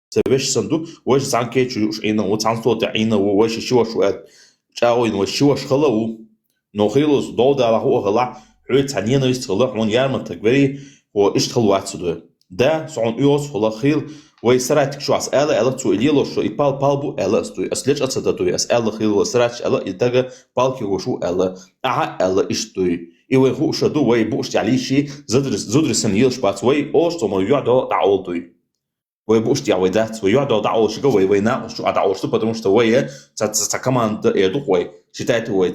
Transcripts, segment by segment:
سبيش صندوق وش زان كيتشو عينا وتعنصوت عينا وش شوش وقت جاوين وشوش خلو نوخيلوس دولة على هو غلا حوت عنينا يستغلق من يارمن تكبري واشتغل واتسدو ده صعون يوس هلا خيل ويسرعتك شو أسأله تو إليلو شو يبال بالبو ألا استوي أسلج أتصدقوا أسأله خيل وسرعت ألا يتجا بالكي وشو ألا ألا استوي إيوه هو شدو وي بوش عليه شيء زدر سنيل شبات وي أوش تومر يعدو دعوتوي وي بوش دعوة دات ويعدو دعوة شو وي ناقش شو دعوة شو بدرون شو وي كمان يدو وي считает وي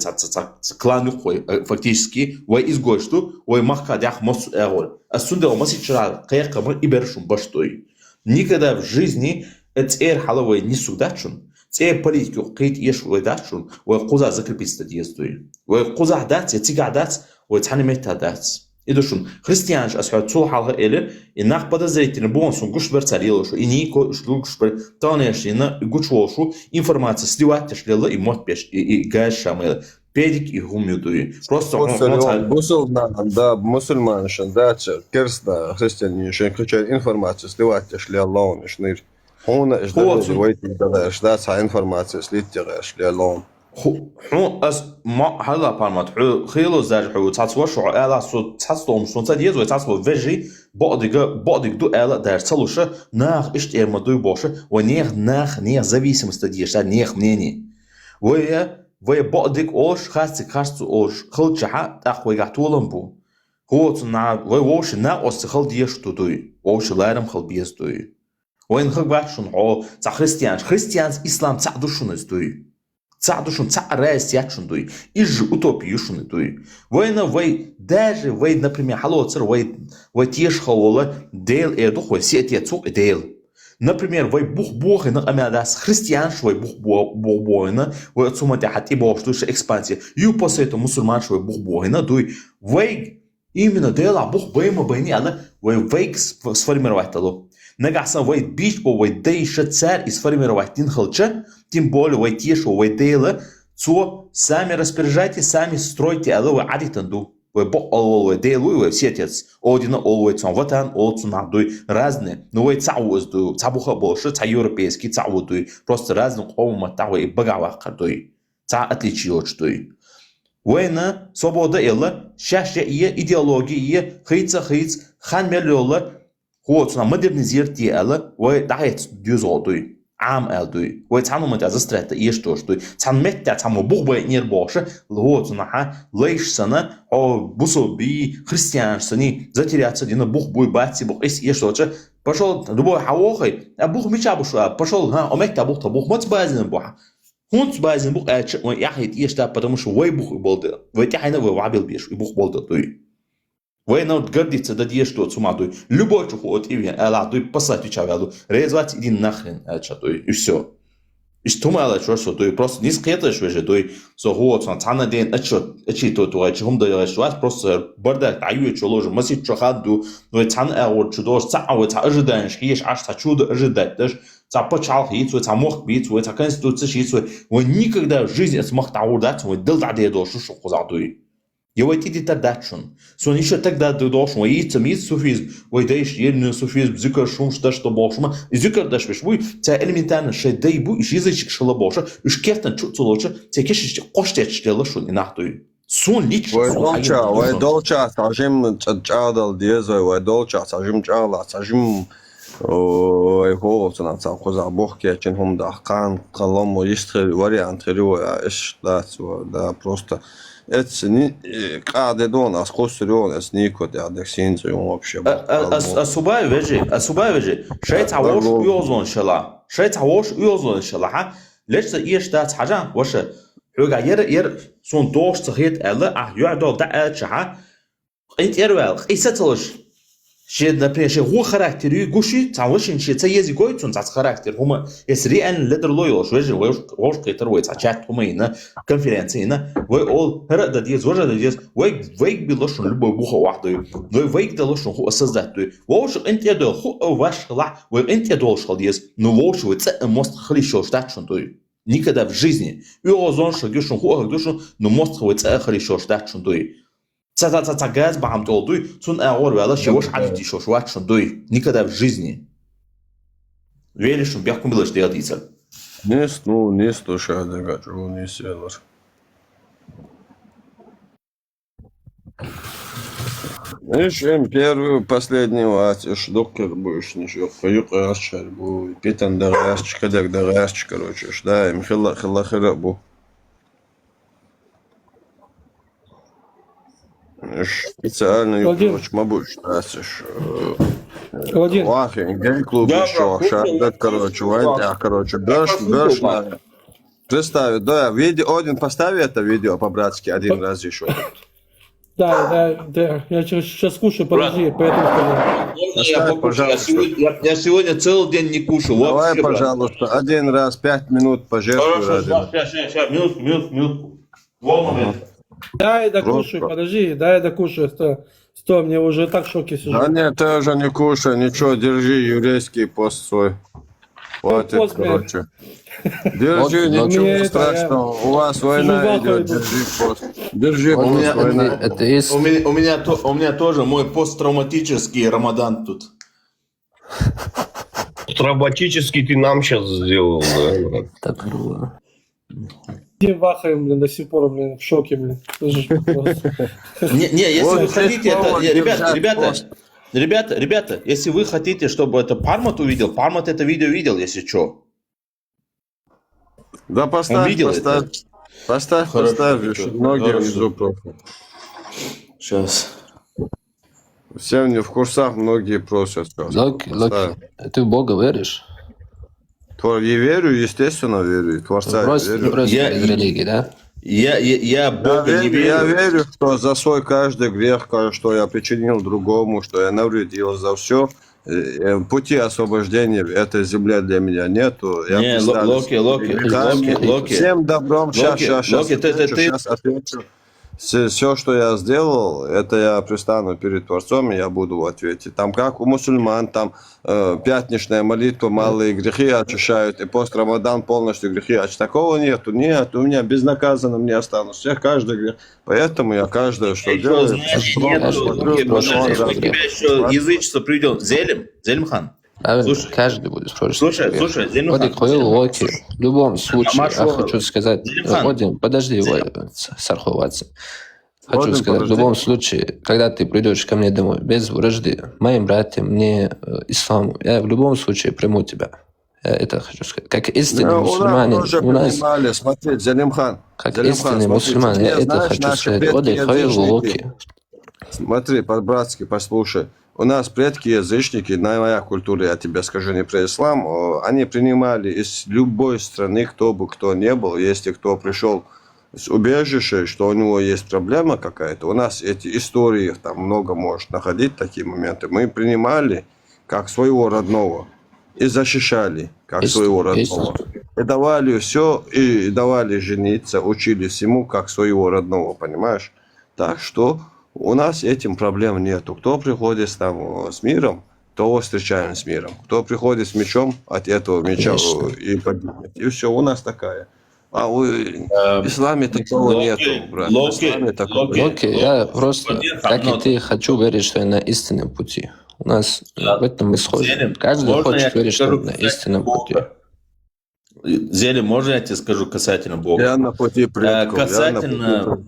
клан وي фактически وي изгошту وي махка дях мос эрол асунде омаси чра қайқа мы ибершун баштой никогда в жизни эцер халавой не судачун це политику қит еш уйдачун وي قوزا закрепить стадиестой وي قوزا дат тига дат وي танимет дат идушун христианш асхат цул халга эле инах подозрительно бонсун гушбер царилошу и нико шлугшбер танешина гучошу информация сливать шлела и мот пеш и гашамел педик и гумюдуи просто мусульман да мусульманшин да керста христианишин куча информация сливать шлела он шнир он ждет войти да ждать информация слитера шлела حو أس ما هلا بالمات حو خيلو زاج حو تصور شو على صوت تصدم شو تديز وتصور فيجي بعدك دو على در تصلوشه ناخ إشت إرمدوي باشه ونيخ зависимость ديش نيخ منيني ويا بعدك أوش خاص أوش خل جها تأخوي قطولم بو هو تنا ويوش نا أستخل ديش تدوي ووش لارم خل بيز دوي وين خل باشون أو خريستيانز إسلام تعدوشون إزدوي تعدوشون تعرس ياتشوندوي إج утопиюшундуй война вой даже вой например халоцер вой теш хавола дейл эдухой сетия цук дейл например вой бух на амядас христианш вой бух вой отсумати хати боштуш экспансия ю после этого мусульманш вой бух дуй вой именно дейла бух байни ала вой сформировать алу نجحسن ويت بيش ويت ديش تسار сформировать тин хлча тем более вой теш вой дейла цо сами распоряжайте сами стройте ала вой адитанду вой бо вой дейлу вой сетец одина вой цон ватан надуй разные но вой цаузду цабуха больше ца европейский цаудуй просто разные қоума тавой багава қадуй ца отличиочдуй война свобода элла шашя ие идеология ие хиц хан меллола هو تنا مودرنيزيرت يالا ودعيت ديوزودوي عام الدوي ويتعنو مت از استرات يشتوشدوي تن مت تمو بوغ نير باشه هو تنا ليش سنه او بوسو بي христиан сани затеряться дина бух буй бати бух ис يشتوچه пошел дубой хавохай а бух мича буша пошел ها омет бух мот базин бух хунт базин бух ач яхит يشتا потому что вой бух болды вой тяйна вой вабил биш бух болды туй وين تقديت تديش تو تسمعتوي любой чуху от ивен ала туй послать чавалу резвать иди нахрен ачатуй и все и что мало что туй просто не скетаешь уже туй со вот цана ден ачи то ачхум да что просто бардак аю чолож маси чохаду но цан ау чудош цау ца ожидаешь ешь аж та чудо ожидать даже ца почал хит ца мох бит ца конституция хит он никогда в жизни смог таудать он дал да до что кузатуй يويت إدي تداتشون سون إيش تقدر تداشون ويت ميت سوفيزم ويدايش ين سوفيزم ذكر شونش داش تباشما ذكر داش بش بوي تا إلمنتان شيء داي بو إيش يزيد شلا باشا إيش كيفتن شو تلوشة تكشش قشتة شلا شون إنحتوي سون ليش ويدولشة تعجم تعادل ديزوي ويدولشة تعجم تعجم ويهو تنا تأخذ أبوه كأن هم دقان قلم ويشتري واريانت ريوة إيش ده просто это не каждый дон аскостерион это никуда адексинцию вообще особая вежи шесть авош уйозон шала ха лечь ешь да цажан воше хуга ер сон дош цхет элла а юадол да ача انت يروال قيساتلش شيء например شيء هو характер гуши цавошин ши цаези гойцун цац характер хума эсриан ледер лойл швеже вош кайтер вой цачат хума ина конференция ина вой ол хара да диез вожа да диез вой билошун любой буха вахтой вой далошун ху создаттой вош انت до ху ваш ла вой انت должен диез но вош вой ц мост хлишо штатшун той никогда в жизни юозон шогюшун ху гюшун но мост вой ц хлишо штатшун той ца газ бам толдуй цун агор вела шевош адити шош ватшун дуй никогда в жизни Веришь, бяхком было, что я дицер. Не слушай, не сел. Ишь, первую, последнюю, докер будешь, ничего, поюк расчар, бу, питан да расч, кадак да расч, короче, да, им хилла бу. Специально юкнуч, мабуть, расиш. Владимир, Лахи, гей-клуб Да, еще, да, шардак, короче, вайдя, короче, бёрш, представь, да, видео, один поставь это видео по-братски один раз еще. да, я сейчас кушаю, подожди, поэтому сказал. Оставь, пожалуйста. Я сегодня целый день не кушал. Давай, Вообще, брат. пожалуйста, один раз, 5 минут пожертвуй Хорошо, ради. сейчас, минутку. Вон момент. Дай докушаю, Просто. подожди, дай докушаю. Стой, мне уже так в шоке сижу. Да нет, ты уже не кушай, ничего, держи еврейский пост свой. Хватит, пост, блин? короче. Держи, Мне ничего это, страшного. У вас сижу война в ахуе идет, был. держи пост. Держи У меня- пост, война. Атеист. У меня тоже мой посттравматический Рамадан тут. Травматический ты нам сейчас сделал, да, брат? Так было. Дим вахаем, блин, до сих пор, блин, в шоке, блин. Слышишь, просто. Не, если Вот вы здесь хотите, повод держать ребята, если вы хотите, чтобы это Пармат увидел, Пармат это видео видел, если что. Да Он поставь, видел поставь. это? Поставь, Хорошо, поставь, хорошо, еще многие хорошо. внизу просто. Сейчас. Все в курсах многие просят. Локи, Поставь. ты в Бога веришь? Я верю, естественно, верю. Творца я Просто верю. из религии, да? Я Бога не верю. Я верю, что за свой каждый грех, что я причинил другому, что я навредил за все. Пути освобождения в этой земле для меня нету. Я Не, пристану Локи, с Локи, грехами. Локи. Всем добром. Сейчас Локи, ты- отвечу. Все, что я сделал, это я пристану перед Творцом, и я буду в ответе. Там как у мусульман, там пятничная молитва, малые грехи очищают, и пост Рамадан полностью грехи очищают. Такого нету. Нет, у меня безнаказанным не останусь. Всех каждый грех. Поэтому я каждое, что Еще делаю, знаний нету. смотрю, Локи, на что он мы подожди, делает. тебя еще язычество приведем. Зелимхан. Правильно? Слушай. Каждый будет спрашивать. Слушай, Зелимхан. Вадик Хойл, Локи. В любом случае, Машу, я хочу сказать, Зелимхан. Вадим, подожди, сарховаться. Хочу Вадим, сказать, подожди. в любом случае, когда ты придешь ко мне домой без вражды, моим братьям, мне, исламу, я в любом случае приму тебя. Я это хочу сказать. Как истинный мусульманин, уже у нас, принимали, смотри, Залимхан. как Залимхан, истинный смотри, мусульманин, я ты это знаешь, хочу наши сказать. предки Вадик Хойл, язычники. Локи. Смотри, по-братски, послушай. У нас предки язычники, на моя культура, я тебе скажу не про ислам, они принимали из любой страны, кто бы кто ни был, если кто пришел с убежища, что у него есть проблема какая-то. У нас эти истории, там много может находить такие моменты. Мы принимали как своего родного и защищали как Есть, своего есть. родного. И давали все, и давали жениться, учили всему как своего родного, понимаешь? Так что у нас этим проблем нету. Кто приходит там с миром, того встречаем с миром. Кто приходит с мечом, от этого меча Конечно. и погибнет. И все, у нас такая. А в исламе такого Локи, нету, брат. В Локи, исламе такого Локи. Локи, я просто, Господин как и Хамнот. ты, хочу верить, что я на истинном пути. У нас в этом мы схожи. Зелим, Каждый можно я хочет тебе верить, что скажу он на касательно истинном пути. Бога? Зелим, можно я тебе скажу касательно Бога? Я на пути предков. Касательно-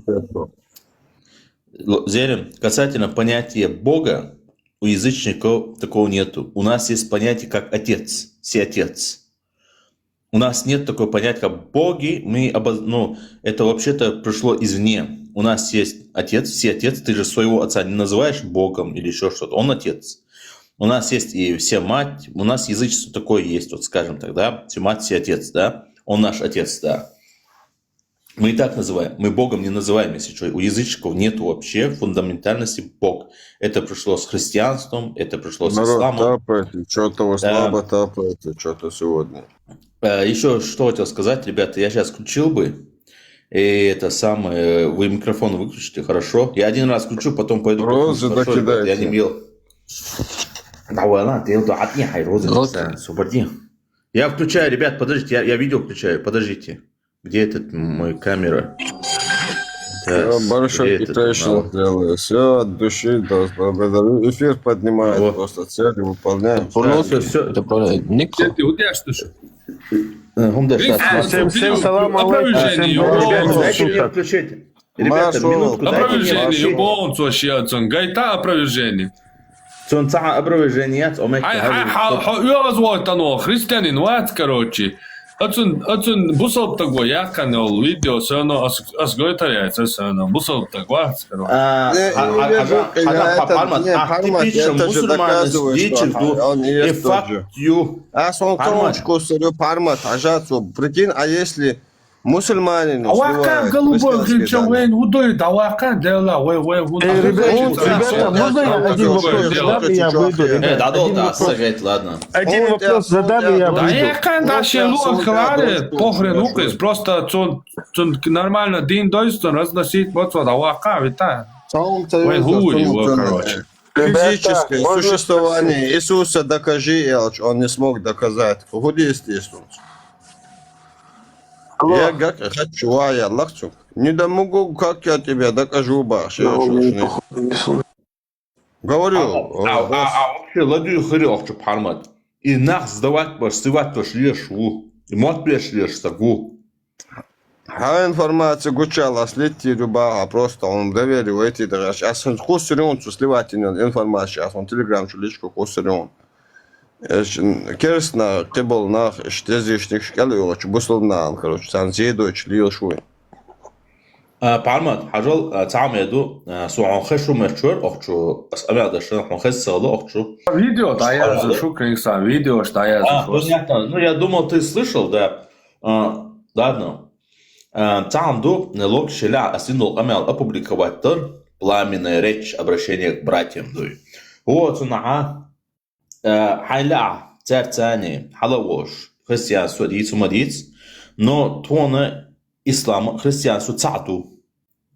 Зелим, касательно понятия Бога, у язычников такого нету. У нас есть понятие как Отец, Всеотец. У нас нет такого понятия, как боги. Это вообще-то пришло извне. У нас есть Отец, Всеотец. Ты же своего отца не называешь Богом или еще что-то. Он Отец. У нас есть и вся мать. У нас язычество такое есть, вот скажем так, да? Все мать, все отец, да? Он наш отец, да. Мы и так называем. Мы Богом не называем, если что. У язычников нет вообще фундаментальности Бог. Это пришло с христианством, это пришло с Народ исламом. тапает, что-то слабо тапает, что-то сегодня. Еще что хотел сказать, ребята, я сейчас включил бы. И это самое, вы микрофон выключите, хорошо? Я один раз включу, потом пойду. Розы Хорошо, ребята, докидайте. я не мел. Локи. Освободи. Я включаю, ребят, подождите, я видео включаю, подождите. Где этот мой камера? Большой китайщик делаю. Все от души, да, благодарю. Эфир поднимает Вот. просто цели, выполняем. Все. Это правда. Никто. Ты удешь, ты что? Всем салам алейкум. Дайте мне включить. Ребята, Машу. минутку, дайте мне Опровержение, включить. любовь, вообще, гайта опровержение. Цон цаха опроверженият, омек. Я звоню, христианин, вот, короче. Отsun busol tago ya kanal видео все равно асгойтаряется все равно busol tago короче. Это же доказывает, что он не есть тот же. А солнцовочку сырю пармат, ажацу. Прикинь, а если мусульманин... Авака голубой кричал, вейн удой, давака дела, вей Ребята, можно я один вопрос задам, и я выйду? Ладно. Один вопрос задам, и я Да я выйду. когда шелуа кларе, похрен укрыс, просто он нормально дин дойстон разносить вот сюда, авака, вита. Короче. Физическое существование Иисуса докажи, Элч, он не смог доказать. Худи естественно. Я как хочу, а я лахчу. Не да могу, как я тебя докажу, баш. Говорю. Вообще, ладу хрёх, что пармат. И нах сдавать баш, сывать баш лешу. И мот беш леш сагу. А информация гучала, слети любая, просто он доверил эти дорожки. А сын хусырен, сливать информацию, а он телеграм чуличку хусырен. Керсна, ты был на штезишник шкалу, что бусловна, короче, сан зедоч лил шуй. Пармат, хажал تعمدوا سواء خشوا مشهور أخشوا بس أبي هذا الشيء نحن خش صادق أخشوا. Видео, да я зашу, конечно, видео, что я зашу. Понятно. Ну, я думал, ты слышал, да. Ладно. تعمدوا лог шеля осинул амел опубликовать тор пламенная речь обращение к братьям дуй. Вот она حيلا ترتاني حلوش خريستيان سوديت ومديت но тона ислама христианству цату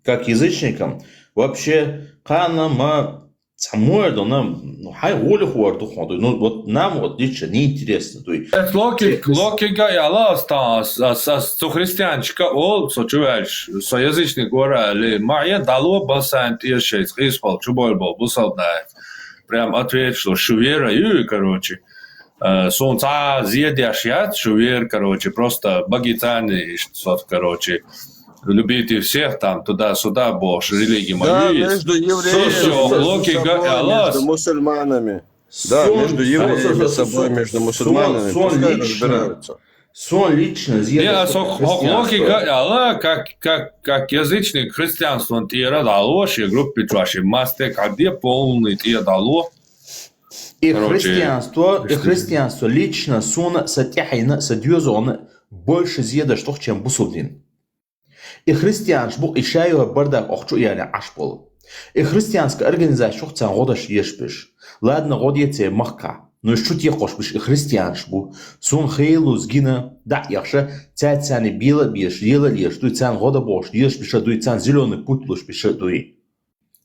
как язычникам вообще канама самуэрду нам хай волю хуарду ходу ну вот нам вот лично неинтересно то есть логика я ласта со христианчика ол со чуваш со язычник говорили моя дало басант и шесть испол чубой был бусалдает прям ответ, что шувера и, короче, солнца зъедящат, шувер, короче, просто багитаны, что, короче, любите всех там, туда-сюда, больше религии Да, моей. между евреями, между мусульманами. Да, между евреями собой, между мусульманами. Пускай разбираются. Сон лично логика, как язычник христианство, он тебе дало, и группе вашей масты, где полный тебе дало. И христианство лично сона сатяхина садьёзона больше зъеда что чем бусудин. И христианш бу ишаю бардак охчу яна ашпол. И христианская организация шухцан годаш ешбиш. Ладно годьете махка. Но что тебе хочешь, и христианш бу, сон хейлу сгина, да, яша, цяни била биш, ела леш, дуй цян года бош, еш биша, дуй цян зеленый путь луш биша, дуй.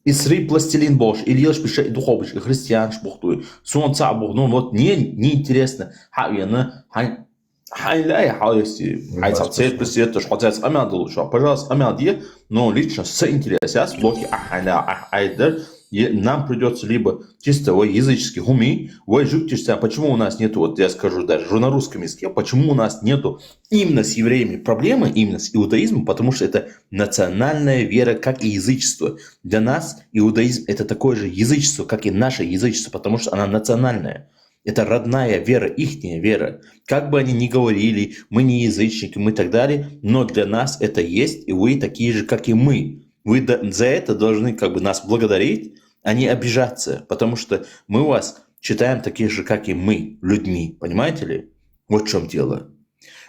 И сри пластилин бош, или еш биша, и духовиш, и христианш бух, дуй. Сон ца бух, ну вот не интересно, хавьяна, хай ля, хай цапцет, пресет, что хотят амядл, что, пожалуйста, амядье, но лично с интереса, с блоки ахайля, ахайдер, нам придется либо чисто языческий хуми, жуктишься, почему у нас нету, вот я скажу даже на русском языке, почему у нас нету именно с евреями проблемы, именно с иудаизмом, потому что это национальная вера, как и язычество. Для нас иудаизм это такое же язычество, как и наше язычество, потому что она национальная. Это родная вера, ихняя вера. Как бы они ни говорили, мы не язычники, мы и так далее, но для нас это есть, и вы такие же, как и мы. Вы за это должны как бы нас благодарить, а не обижаться, потому что мы вас считаем таких же, как и мы, людьми. Понимаете ли? Вот в чем дело.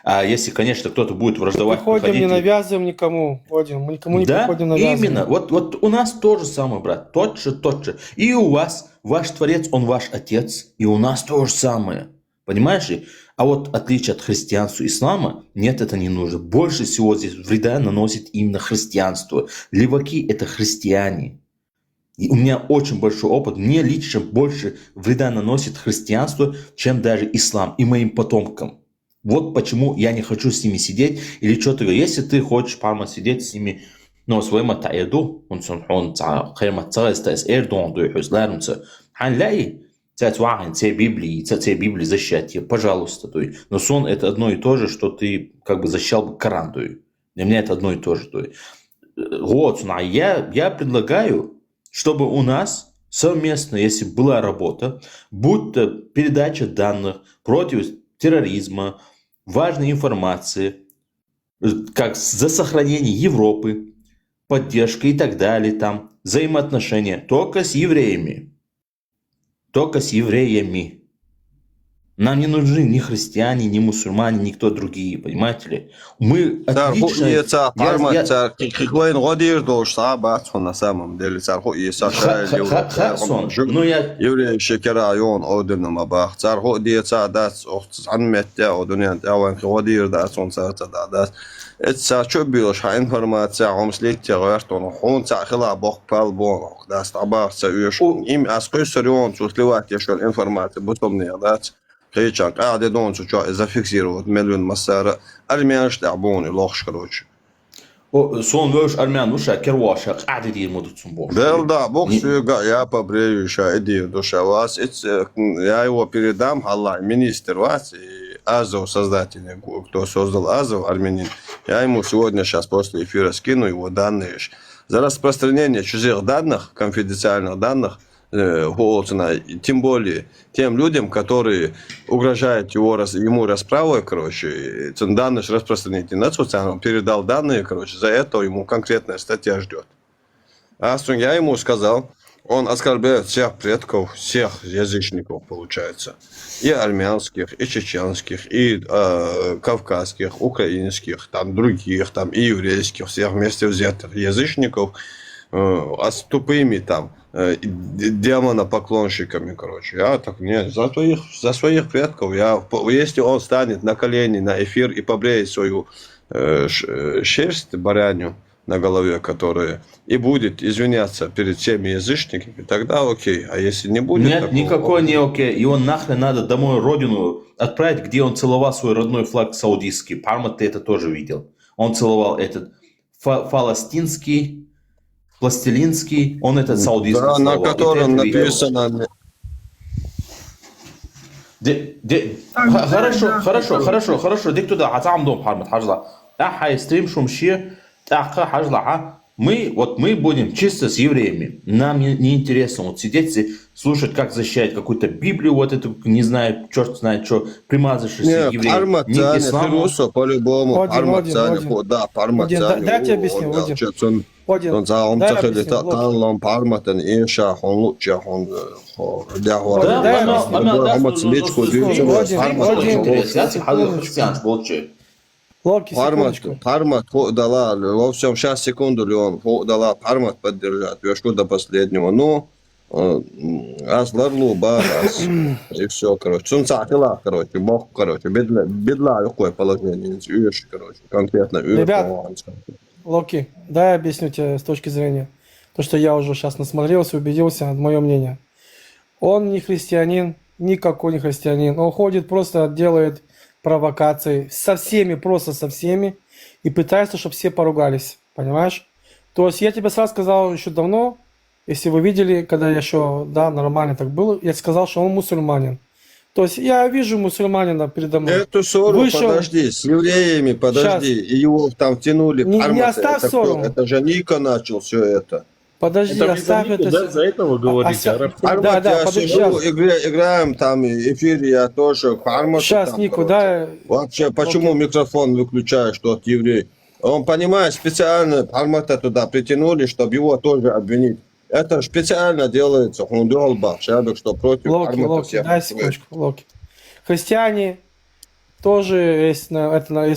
А если, конечно, кто-то будет враждовать... Мы приходим, не навязываем никому, Один. Мы никому не приходим навязываем. Именно. Вот у нас то же самое, брат. Тот же. И у вас, ваш Творец, он ваш Отец, и у нас то же самое. Понимаешь ли? А вот отличие от христианства и ислама, нет, это не нужно. Больше всего здесь вреда наносит именно христианство. Леваки – это христиане. И у меня очень большой опыт. Мне лично больше вреда наносит христианство, чем даже ислам и моим потомкам. Вот почему я не хочу с ними сидеть или что-то. Если ты хочешь, Парма, сидеть с ними, نو سويما تعيدو ونسمحون تاع خيمة تغيز تاس إيردون دو يحوز لارمца حنلاقي تاعت واحد те Библии защищать ее, пожалуйста, то есть. Но сон это одно и то же, что ты как бы защищал бы Коран, то есть. Для меня это одно и то же, то есть. Вот, я предлагаю, чтобы у нас совместно, если была работа, будь то передача данных против терроризма, важной информации, как за сохранение Европы, поддержка и так далее, там, взаимоотношения только с евреями. Только с евреями. Нам не нужны ни христиане, ни мусульмане, никто другие, понимаете ли? Мы отлично... на самом деле, Ну, я... евреи шекерайон одерном абах. Цархо диеца дас عن متى ودنيا اوان خودير داس он царца дас. Это что билось, информация о мслите гвертон, он цахила бог палбон, дас абах цаюш. Им аскойсорион чувствовать еще информацию, потом не дать. Кричат, да дон что зафиксировать миллион массара, армян штабон, лохш короче. Сон вёш армян уша керваша, قاعد يدير مدة سنبوش. Да, бог сюда, я побрею еще идею душа вас. Я его передам, Аллах, министр вас и Азов, создатель, кто создал Азов, армянин. Я ему сегодня, сейчас после эфира скину его данные. За распространение чужих данных, конфиденциальных данных, тем более тем людям, которые угрожают ему расправой, короче, данные распространить на социальном, передал данные, короче, за это ему конкретная статья ждет. А я ему сказал, он оскорбляет всех предков, всех язычников, получается, и армянских, и чеченских, и кавказских, украинских, там других, там и еврейских, всех вместе взятых язычников, а с тупыми там демонопоклонщиками, короче. Я так, нет, за своих предков, если он станет на колени на эфир и побреет свою шерсть баранью на голове, которая, и будет извиняться перед всеми язычниками, тогда окей. А если не будет... Нет, никакой не окей. И он нахрен надо домой родину отправить, где он целовал свой родной флаг саудийский. Парма, ты это тоже видел. Он целовал этот фаластинский, пластилинский, он этот саудийский да, целовал. На котором написано... Хорошо. Дик туда, атам дом пармат, хажла. Ахай стрим шумши, ахай хажла. Мы будем чисто с евреями. Нам не интересно вот сидеть и слушать, как защищать какую-то Библию, вот эту, не знаю, черт знает что, примазавшийся евреи. Не к исламу. По-любому. Да, парматяне. Дайте объясню, Вадим. Он за он цахали талом парматан инша он лучше он Пармат дала, во всем, сейчас секунду, Леон, дала Пармат поддержать, вешку до последнего, но Асларлу, Барас, и все, короче. Сунцахила, короче, Бог, короче, бедла, какое положение, короче, конкретно. Ребят, Локи, дай объясню тебе с точки зрения, то, что я уже сейчас насмотрелся, убедился, мое мнение. Он не христианин, никакой не христианин, он ходит, просто делает провокации со всеми, просто со всеми, и пытается, чтобы все поругались, понимаешь? То есть я тебе сразу сказал еще давно, если вы видели, когда я еще, да, нормально так было, я сказал, что он мусульманин. То есть я вижу мусульманина передо мной. Эту ссору, подожди, с евреями, подожди, и его там тянули. Не оставь ссору. Это же Ника начал все это. Подожди, оставь это. Да, за этого говорите. Да, подожди, сейчас. Играем там, эфир я тоже. Сейчас, там, Нику, да. Вообще, почему микрофон выключаешь, что от еврей? Он, понимает, специально Пармата туда притянули, чтобы его тоже обвинить. Это специально делается, он долбал, что против Локи, дай секундочку, Локи. Христиане тоже есть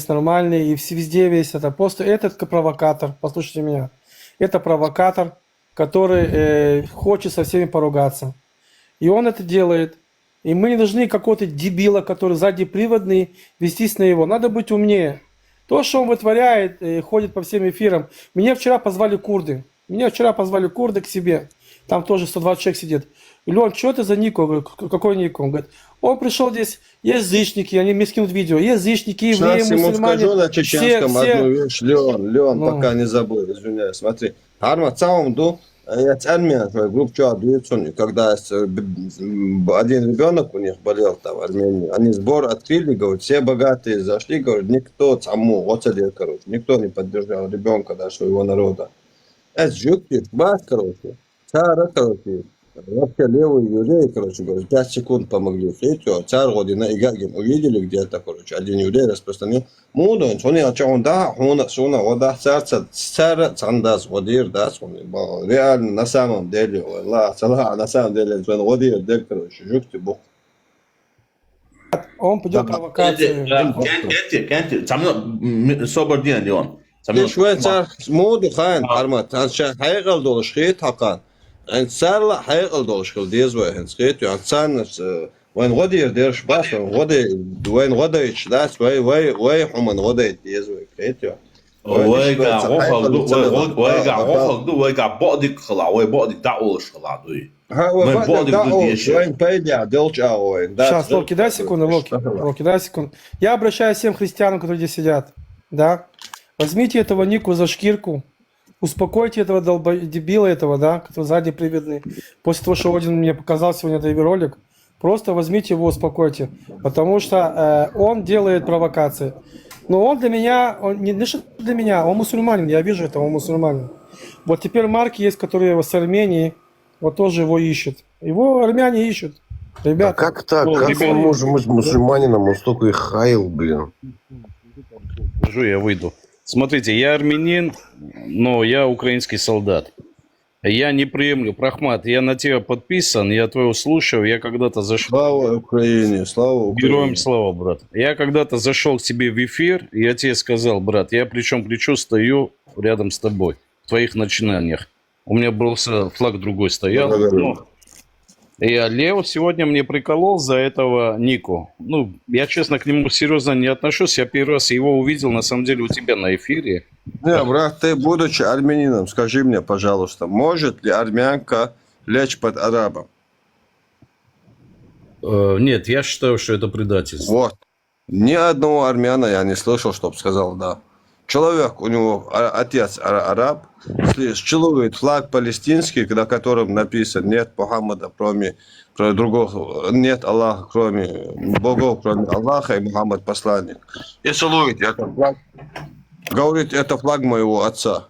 нормальные, и везде весь это. Просто этот провокатор, послушайте меня, это провокатор, который хочет со всеми поругаться. И он это делает. И мы не должны какого-то дебила, который заднеприводный, вестись на его. Надо быть умнее. То, что он вытворяет, ходит по всем эфирам. Меня вчера позвали курды к себе. Там тоже 120 человек сидит. Лен, что ты за Нико? Говорю, какой Нико? Он говорит, он пришел здесь, язычники, они мне скинут видео, язычники, евреи, Сейчас ему мусульмане. скажу на чеченском одну вещь. Леон, Ну. пока не забыл, извиняюсь. Смотри, Арма Цаумду, я армян, группу Чуадуицун, когда один ребенок у них болел там в Армении, они сбор открыли, говорят, все богатые зашли, говорят, никто цаму, вот это, короче, никто не поддержал ребенка, даже своего народа. Это жюкти, бас, короче, цара, короче, вообще левые евреи, короче, говорят, 5 секунд помогли. Все, царь Година и Гагин увидели где-то, короче, один еврей распространил. Мудон, сони ачаун да, хуна, суна, вода, царь цандас, водир, да, сони, реально, на самом деле, ла, цала, на самом деле, сони, водир, дель, короче, жюкти, бух. Он пойдет провокации. Кенти, собор дин, Леон. Ты швей царь, муду, хан, армат, анша, хайгал долш, хит, хакан. Царь ла, хайгал долш, хил, дезвой, хин, хит, царь, وين غدي يديرش باس وين غدي يشلاس وي حمن غدي يزوي كريتيو ويقع غوخل دو ويقع بعدك خلع بعدك دعوش خلع دوي وين пойдя делч ауэн. Сейчас, Локи, дай секунду, Локи, дай секунду. Я обращаюсь к всем христианам, которые здесь сидят, да? Возьмите этого Нику за шкирку, успокойте этого дебила этого, да, который сзади приведный. После того, что Один мне показал сегодня этот ролик, просто возьмите его, успокойте, потому что он делает провокации. Но он для меня, он не что для меня, он мусульманин, я вижу это, он мусульманин. Вот теперь Марк есть, который с Армении, вот тоже его ищет. Его армяне ищут. Ребята. А как так? Как он может быть мусульманином? Он столько их хаил, блин. Скажу, я выйду. Смотрите, я армянин, но я украинский солдат. Я не приемлю, Прахмат, я на тебя подписан, я твоего слушаю, я когда-то зашел... Слава Украине, слава Украине. Героям слава, брат. Я когда-то зашел к тебе в эфир, и я тебе сказал, брат, я плечом к плечу стою рядом с тобой, в твоих начинаниях. У меня был флаг другой стоял. И Лео сегодня мне приколол за этого Нику. Ну, я, честно, к нему серьезно не отношусь. Я первый раз его увидел, на самом деле, у тебя на эфире. Не, брат, ты, будучи армянином, скажи мне, пожалуйста, может ли армянка лечь под арабом? Нет, я считаю, что это предательство. Вот. Ни одного армяна я не слышал, чтобы сказал «да». Человек, у него отец араб, целует флаг палестинский, на котором написано «нет Мухаммада, кроме другого, нет Аллаха, кроме богов, кроме Аллаха, и Мухаммад посланник». И целует этот флаг. Говорит, это флаг моего отца.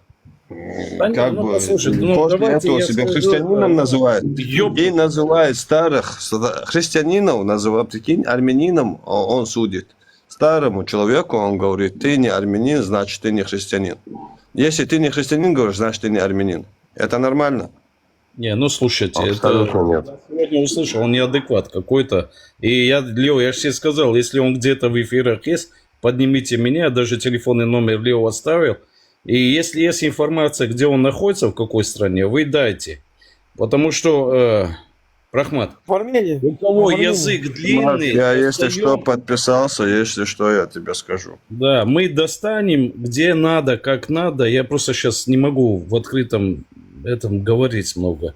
Как бы, послушай, после этого себя христианином называют. И называет старых христианинов, называют, прикинь, армянином он судит. Старому человеку он говорит, ты не армянин, значит, ты не христианин. Если ты не христианин, говоришь, значит, ты не армянин. Это нормально? Не, ну слушайте, абсолютно это... нет. Сегодня услышал, он неадекват какой-то. И я, Лео, я же тебе сказал, если он где-то в эфирах есть, поднимите меня, даже телефонный номер Лео оставил. И если есть информация, где он находится, в какой стране, вы дайте. Потому что... Рахмат, В Армении. у кого язык длинный... Я, если что, подписался, если что, я тебе скажу. Да, мы достанем, где надо, как надо. Я просто сейчас не могу в открытом этом говорить много.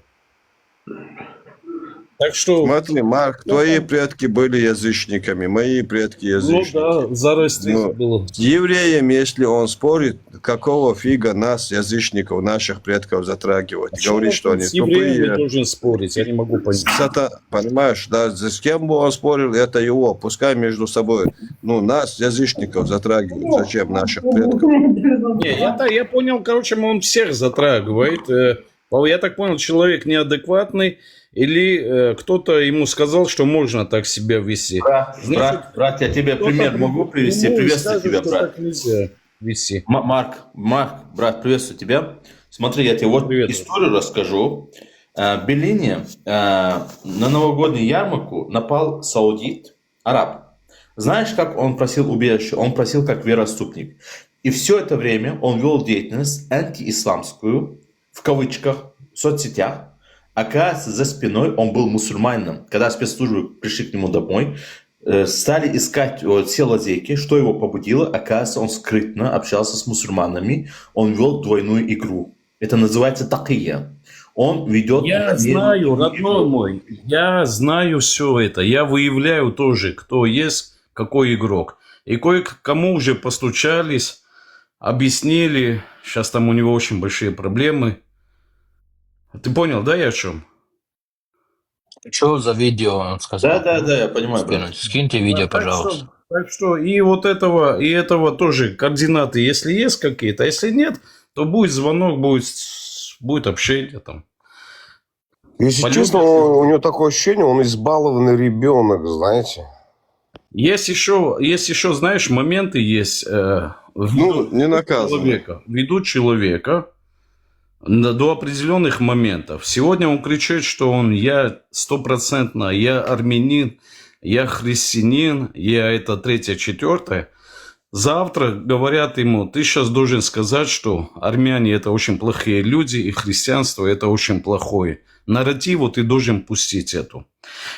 Так что... Смотри, Марк, твои предки были язычниками, мои предки язычники. Ну да, зарастет было. С евреем, если он спорит, какого фига нас, язычников, наших предков затрагивать? Говорит, что они с евреями тупые. должен спорить, я не могу понять. Понимаешь, да, с кем бы он спорил, это его, пускай между собой. Ну, нас, язычников, затрагивают. Зачем наших предков? Не, я понял, короче, он всех затрагивает. Я так понял, человек неадекватный, или кто-то ему сказал, что можно так себя вести. Брат, я тебе пример могу привести. Приветствую тебя, брат. Вести. Марк, брат, приветствую тебя. Смотри, я тебе вот историю расскажу. В Берлине на новогоднюю ярмарку напал саудит, араб. Знаешь, как он просил убежище? Он просил как вероотступник. И все это время он вел деятельность антиисламскую, в кавычках, в соцсетях. Оказывается, за спиной он был мусульманином. Когда спецслужбы пришли к нему домой, стали искать все лазейки, что его побудило. Оказывается, он скрытно общался с мусульманами. Он вел двойную игру. Это называется такия. он ведет... Я знаю, родной мой, я знаю все это. Я выявляю тоже, кто есть, какой игрок. И кое-кому уже постучались, объяснили. Сейчас там у него очень большие проблемы. Ты понял, да, я о чем? Что за видео, он сказал? Да, я понимаю, брат. Скинуть. Скиньте видео, пожалуйста. Так что и вот этого, и этого тоже координаты, если есть какие-то, а если нет, то будет звонок, будет общение там. Если Полюбите. честно, у него такое ощущение, он избалованный ребенок, знаете. Есть еще, знаешь, моменты есть. Ну, не наказывай. Ведут человека до определенных моментов. Сегодня он кричит, что я 100%, я армянин, я христианин, я это третье, четвертое. Завтра говорят ему, ты сейчас должен сказать, что армяне это очень плохие люди, и христианство это очень плохое. Нарративу ты должен пустить эту.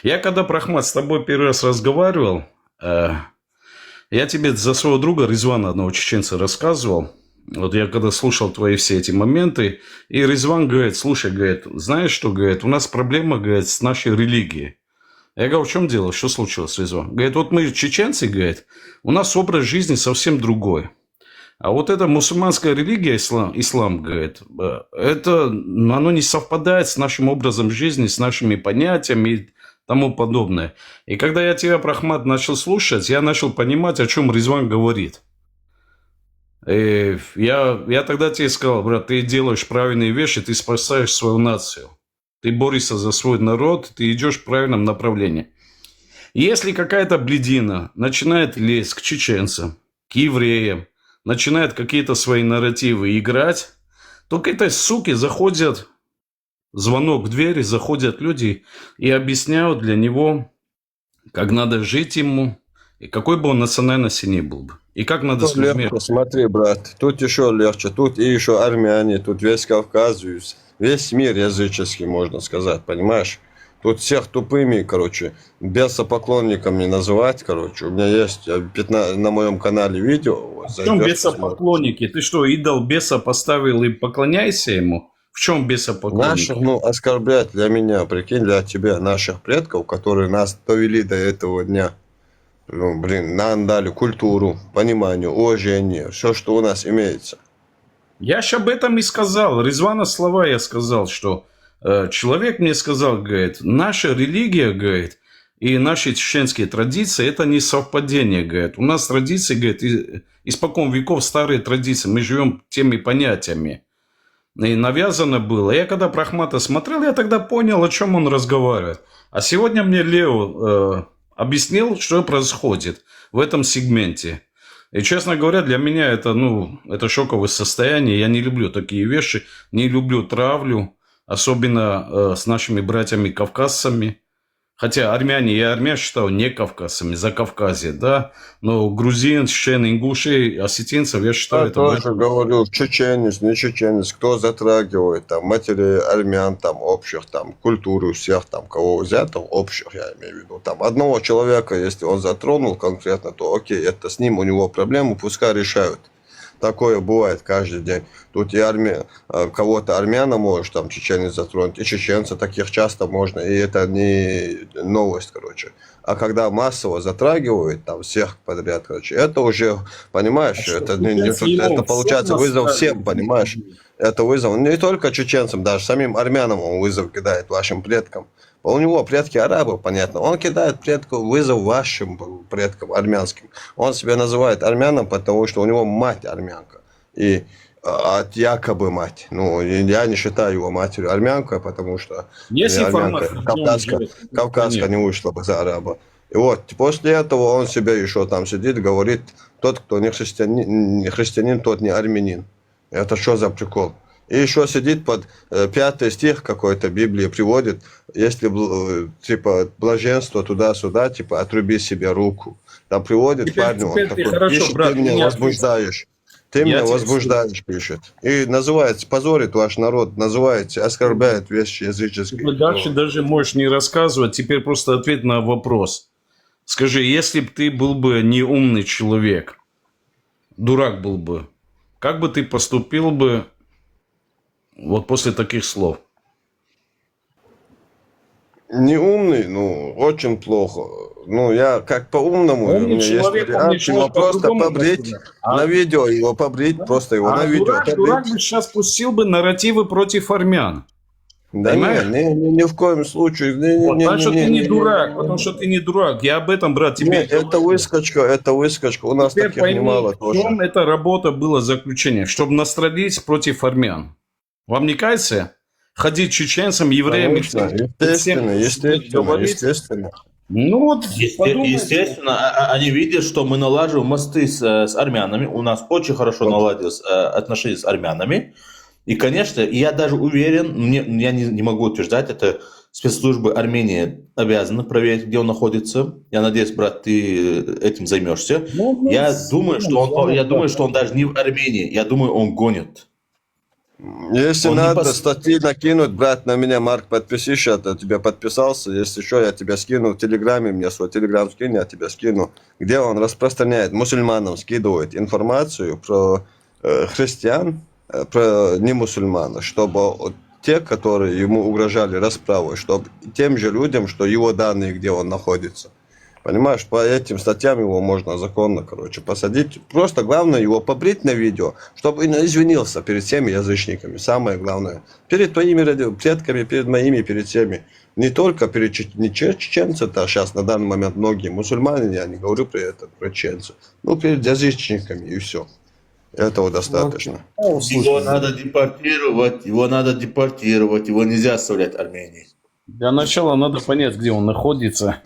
Я когда, Прахмат, с тобой первый раз разговаривал, я тебе за своего друга Резвана, одного чеченца, рассказывал. Вот я когда слушал твои все эти моменты, и Резван говорит, слушай, говорит, знаешь что, говорит, у нас проблема, говорит, с нашей религией. Я говорю, в чем дело, что случилось, Резван? Говорит, вот мы чеченцы, говорит, у нас образ жизни совсем другой. А вот эта мусульманская религия, ислам, говорит, оно не совпадает с нашим образом жизни, с нашими понятиями и тому подобное. И когда я тебя, Прахмат, начал слушать, я начал понимать, о чем Резван говорит. И я тогда тебе сказал, брат, ты делаешь правильные вещи, ты спасаешь свою нацию. Ты борешься за свой народ, ты идешь в правильном направлении. Если какая-то блядина начинает лезть к чеченцам, к евреям, начинает какие-то свои нарративы играть, то к этой суке заходят, звонок в двери, заходят люди и объясняют для него, как надо жить ему, и какой бы он национальности ни был бы. И как надо Тут с людьми... легче, смотри, брат, тут еще легче, тут и еще армяне, тут весь Кавказ, весь мир языческий, можно сказать, понимаешь? Тут всех тупыми, короче, бесопоклонниками называть, короче. У меня есть на моем канале видео. Вот, в чем бесопоклонники? Ты что, идол беса поставил и поклоняйся ему? В чем бесопоклонники? Наших, оскорблять для меня, прикинь, для тебя, наших предков, которые нас довели до этого дня. Нам дали культуру, понимание, уважение, все, что у нас имеется. Я же об этом и сказал. Резвана слова я сказал, что человек мне сказал, говорит, наша религия, говорит, и наши чеченские традиции, это не совпадение, говорит. У нас традиции, говорит, испокон веков старые традиции, мы живем теми понятиями. И навязано было. Я когда Прахмата смотрел, я тогда понял, о чем он разговаривает. А сегодня мне Лео объяснил, что происходит в этом сегменте. И, честно говоря, для меня это шоковое состояние. Я не люблю такие вещи, не люблю травлю, особенно с нашими братьями-кавказцами. Хотя армяне, я армян считаю не кавказцами, Закавказье, да. Но грузин, чечен, ингушей, осетинцев, я считаю, Я тоже говорю, чеченец, не чеченец, кто затрагивает там матери армян, там общих, там культуру всех, там кого взять, там общих, я имею в виду. Там одного человека, если он затронул конкретно, то окей, это с ним, у него проблемы, пускай решают. Такое бывает каждый день. Тут и кого-то армяна можешь, там, чеченец затронуть, и чеченца таких часто можно, и это не новость, короче. А когда массово затрагивают, там, всех подряд, короче, это уже, понимаешь, это получается вызов всем, понимаешь? Это вызов не только чеченцам, даже самим армянам он вызов кидает, вашим предкам. У него предки арабы, понятно. Он кидает вызов вашим предкам армянским. Он себя называет армяном, потому что у него мать армянка. И якобы мать. Я не считаю его матерью армянкой, потому что армянка, кавказка не вышла бы за араба. И вот, после этого он себе еще там сидит, говорит, тот, кто не христианин, тот не армянин. Это что за прикол? И еще сидит под 5 стих какой-то Библии приводит, если типа блаженство туда-сюда, типа отруби себе руку. Там приводит парню, он такой, пишет, ты меня возбуждаешь. Ты меня возбуждаешь, пишет. И называется, позорит ваш народ, называется, оскорбляет вещи языческие. Дальше даже можешь не рассказывать, теперь просто ответь на вопрос. Скажи, если бы ты был бы неумный человек, дурак был бы, как бы ты поступил бы вот после таких слов? Не умный, ну, очень плохо. Ну, я как по-умному, у Умный меня есть человек, умный вариант, его человек просто по-другому побрить, подходит. на видео его побрить, просто его на видео Дурак побрить. бы сейчас пустил бы нарративы против армян. Да Понимаешь? ни в коем случае. Вот, потому что ты не дурак, потому что ты не дурак. Я об этом, брат, тебе Нет, это выскочка. У нас Теперь таких пойми, немало в тоже. чем эта работа была заключение? Чтобы настрелить против армян. Вам не кажется? Ходить чеченцам, евреям и всем- Естественно. Ну вот, подумайте. Естественно, они видят, что мы налаживаем мосты с армянами. У нас очень хорошо наладились отношения с армянами. И, конечно, я даже уверен, я не могу утверждать, это спецслужбы Армении обязаны проверить, где он находится. Я надеюсь, брат, ты этим займешься. Я думаю, что он даже не в Армении. Я думаю, он гонит. Если Он не надо пос- статьи накинуть, брат, на меня, Марк, подпишись, я тебя подписался. Если что, я тебя скину в Телеграме, мне свой Телеграм скинь, я тебя скину. Где он распространяет, мусульманам скидывает информацию про христиан, про немусульман, чтобы те, которые ему угрожали расправой, чтобы тем же людям, что его данные, где он находится. Понимаешь, по этим статьям его можно законно, посадить. Просто главное его побрить на видео, чтобы он извинился перед всеми язычниками. Самое главное. Перед твоими предками, перед моими, перед всеми. Не только перед чеченцами, сейчас на данный момент многие мусульмане, я не говорю при этом про чеченцев, ну перед язычниками и все. Этого достаточно. Его надо депортировать, его нельзя оставлять Армении. Для начала надо понять, где он находится.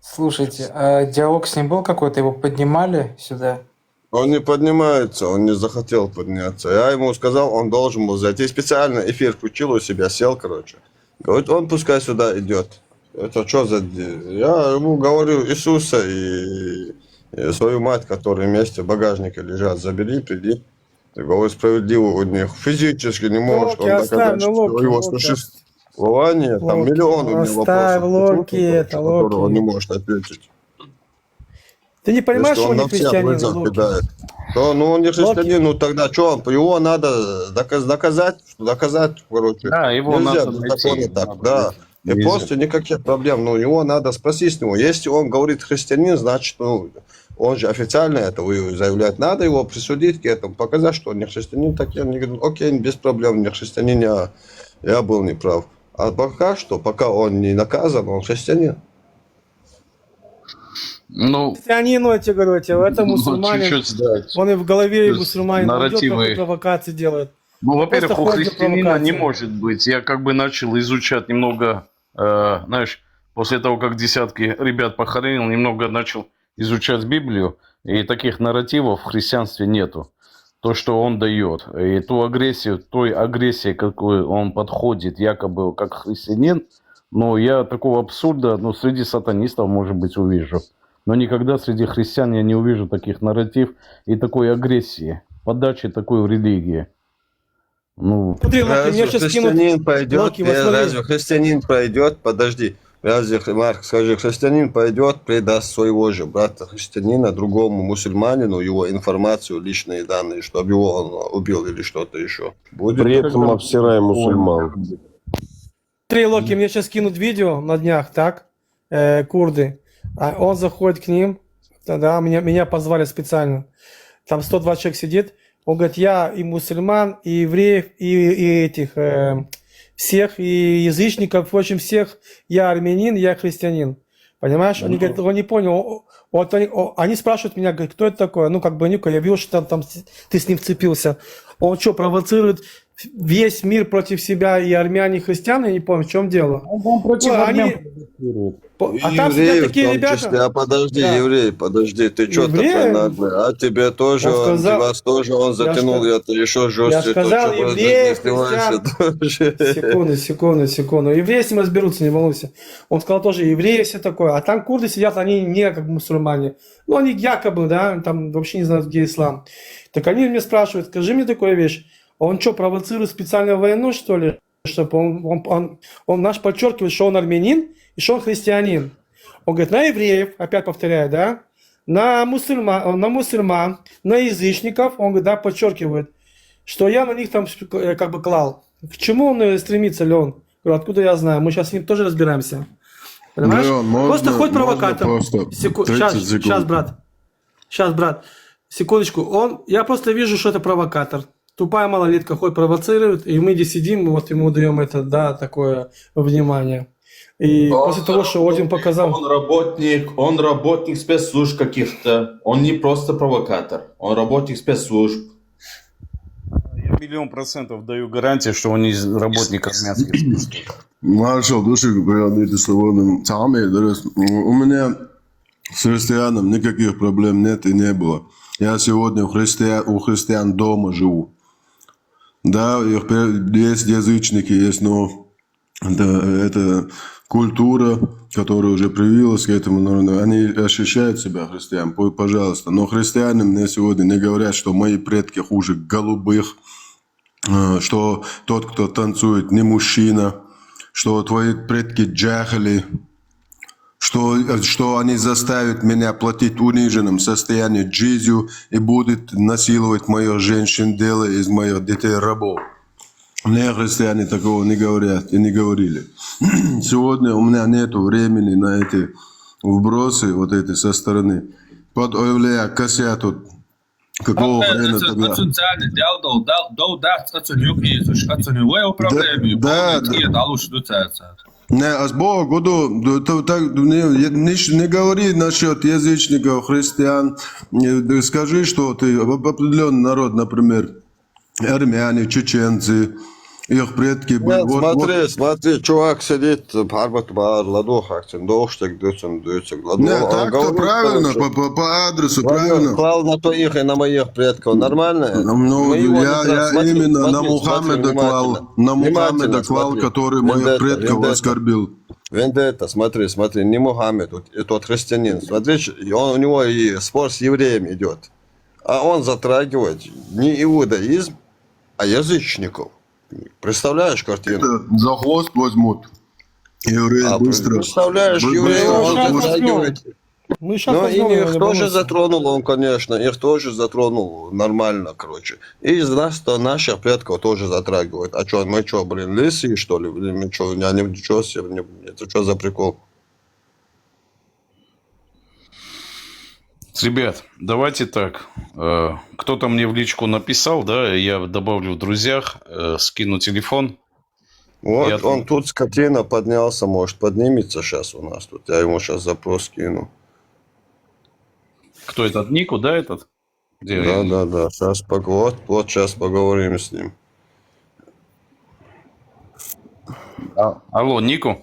Слушайте, а диалог с ним был какой-то? Его поднимали сюда? Он не поднимается, он не захотел подняться. Я ему сказал, он должен был зайти. Специально эфир включил у себя, сел, Говорит, он пускай сюда идет. Это что за... Я ему говорю, Иисуса и свою мать, которые вместе в багажнике лежат, забери, приди. Я говорю, справедливо у них. Физически не может он доказать, что его существование. Там миллион у меня Оставь, вопросов, Локи, это которые он не Локи. может ответить. Ты не понимаешь, Если что он не на всех христианин, вызов Локи? кидает, то он не христианин, ну тогда что, его надо доказать, Да, его нельзя надо без найти, закона так, надо да. найти. И Нельзя. после никаких проблем, его надо спросить с него. Если он говорит христианин, значит, он же официально это заявляет. Надо его присудить к этому, показать, что он не христианин, так я не говорю, окей, без проблем, не христианин, я был неправ. А пока он не наказан, он христианин. Ну, Христианин, я тебе говорю, это мусульманин. чуть-чуть, да. Он и в голове и То есть мусульманин. Он идет, нарративы. провокации делает. Ну, во-первых, Просто у ходит христианина не провокация. может быть. Я начал изучать немного, знаешь, после того, как десятки ребят похоронил, немного начал изучать Библию, и таких нарративов в христианстве нету. То, что он дает, и той агрессии, какой он подходит, якобы как христианин, но я такого абсурда, среди сатанистов, может быть, увижу. Но никогда среди христиан я не увижу таких нарратив и такой агрессии, подачи такой в религии. Смотри, Локи, мне сейчас скинут... Локи, вот смотри. Разве христианин пойдет, подожди, Марк, скажи, христианин пойдет, предаст своего же брата христианина другому мусульманину, его информацию, личные данные, чтобы его он убил или что-то еще? Будет? При этом обсирая мусульман. Смотри, Локи, мне сейчас кинут видео на днях, так? Курды. Он заходит к ним, да, меня позвали специально. Там 120 человек сидит. Он говорит, я и мусульман, и евреев, и этих, всех, и язычников, в общем, всех. Я армянин, я христианин. Понимаешь? Они говорят, он не понял. Вот они спрашивают меня, говорят, кто это такой? Я видел, что там ты с ним вцепился. Он что, провоцирует весь мир против себя, и армяне, и христиане? Я не помню, в чем дело. Он против армян протестирует. А там сидят такие ребята. Подожди, Да. еврей, подожди, ты что Евреи? такой наглый? А тебе тоже, Он сказал- вас тоже он затянул, это еще жестче. сказал, то, что вы евреев, издеваешься тоже. Секунду. Евреи с ним разберутся, не волнуйся. Он сказал тоже, евреи все такое. А там курды сидят, они не как мусульмане. Они якобы, да, там вообще не знают, где ислам. Так они меня спрашивают, скажи мне такую вещь. Он что, провоцирует специальную войну, что ли? Чтобы он наш подчеркивает, что он армянин и что он христианин. Он говорит, на евреев, опять повторяю, да, на мусульман, на язычников, он говорит, да, подчеркивает, что я на них там как бы клал. К чему он стремится, Леон? Говорю, откуда я знаю? Мы сейчас с ним тоже разбираемся. Понимаешь? Леон, можно- просто хоть можно провокатор. просто 30 Сейчас, секунд? брат. Сейчас, брат. Секундочку. Я просто вижу, что это провокатор. Тупая малолетка хоть провоцирует, и мы здесь сидим, вот ему даем это, да, такое внимание. И после того, что Один показал... Он работник спецслужб каких-то. Он не просто провокатор. Он работник спецслужб. Я 1000000% даю гарантии, что он не работник армянских служб. Маршал, души говорит свободным сами. У меня с христианом никаких проблем нет и не было. Я сегодня у христиан дома живу. Да, есть язычники, есть, но это культура, которая уже привилась к этому народу. Они ощущают себя христиан, пожалуйста. Но христиане мне сегодня не говорят, что мои предки хуже голубых, что тот, кто танцует, не мужчина, что твои предки джахали, что они заставят меня платить в униженном состоянии джизью и будут насиловать моих женщин, делая из моих детей рабов. Мне христиане такого не говорят и не говорили. Сегодня у меня нет времени на эти вбросы, вот эти со стороны. Подавляя косяту. Какого хрена тогда? Не, а с Богу, не говори насчет язычников, христиан. Скажи, что ты определенный народ, например, армяне, чеченцы, их предки были. Нет, смотри, чувак сидит, парбат бар, ладохак, дохштек, дёцен. Нет, так-то правильно, по адресу, правильно. Клал на твоих и на моих предков, нормально? Ну, я именно на Мухаммеда клал, который моих предков оскорбил. Вендетта, смотри, не Мухаммед, тот христианин. Смотри, у него и спор с евреями идет. А он затрагивает не иудаизм, а язычников. Представляешь картину? Это за хвост возьмут. Евреи быстро. Представляешь, евреи он затрагивает. Мы сейчас Ну, и их тоже затронул он, конечно, их тоже затронул нормально, короче. И из нас-то наших предков тоже затрагивает. А что, мы что, блин, лысые, что ли? Блин, мы что, ничего себе, это что за прикол? Ребят, давайте так. Кто-то мне в личку написал, да, я добавлю в друзьях, скину телефон. Вот он тут, скотина, поднялся, может, поднимется сейчас у нас тут. Я ему сейчас запрос скину. Кто этот? Нику, да, этот? Где Да. Сейчас вот сейчас поговорим с ним. Алло, Нику?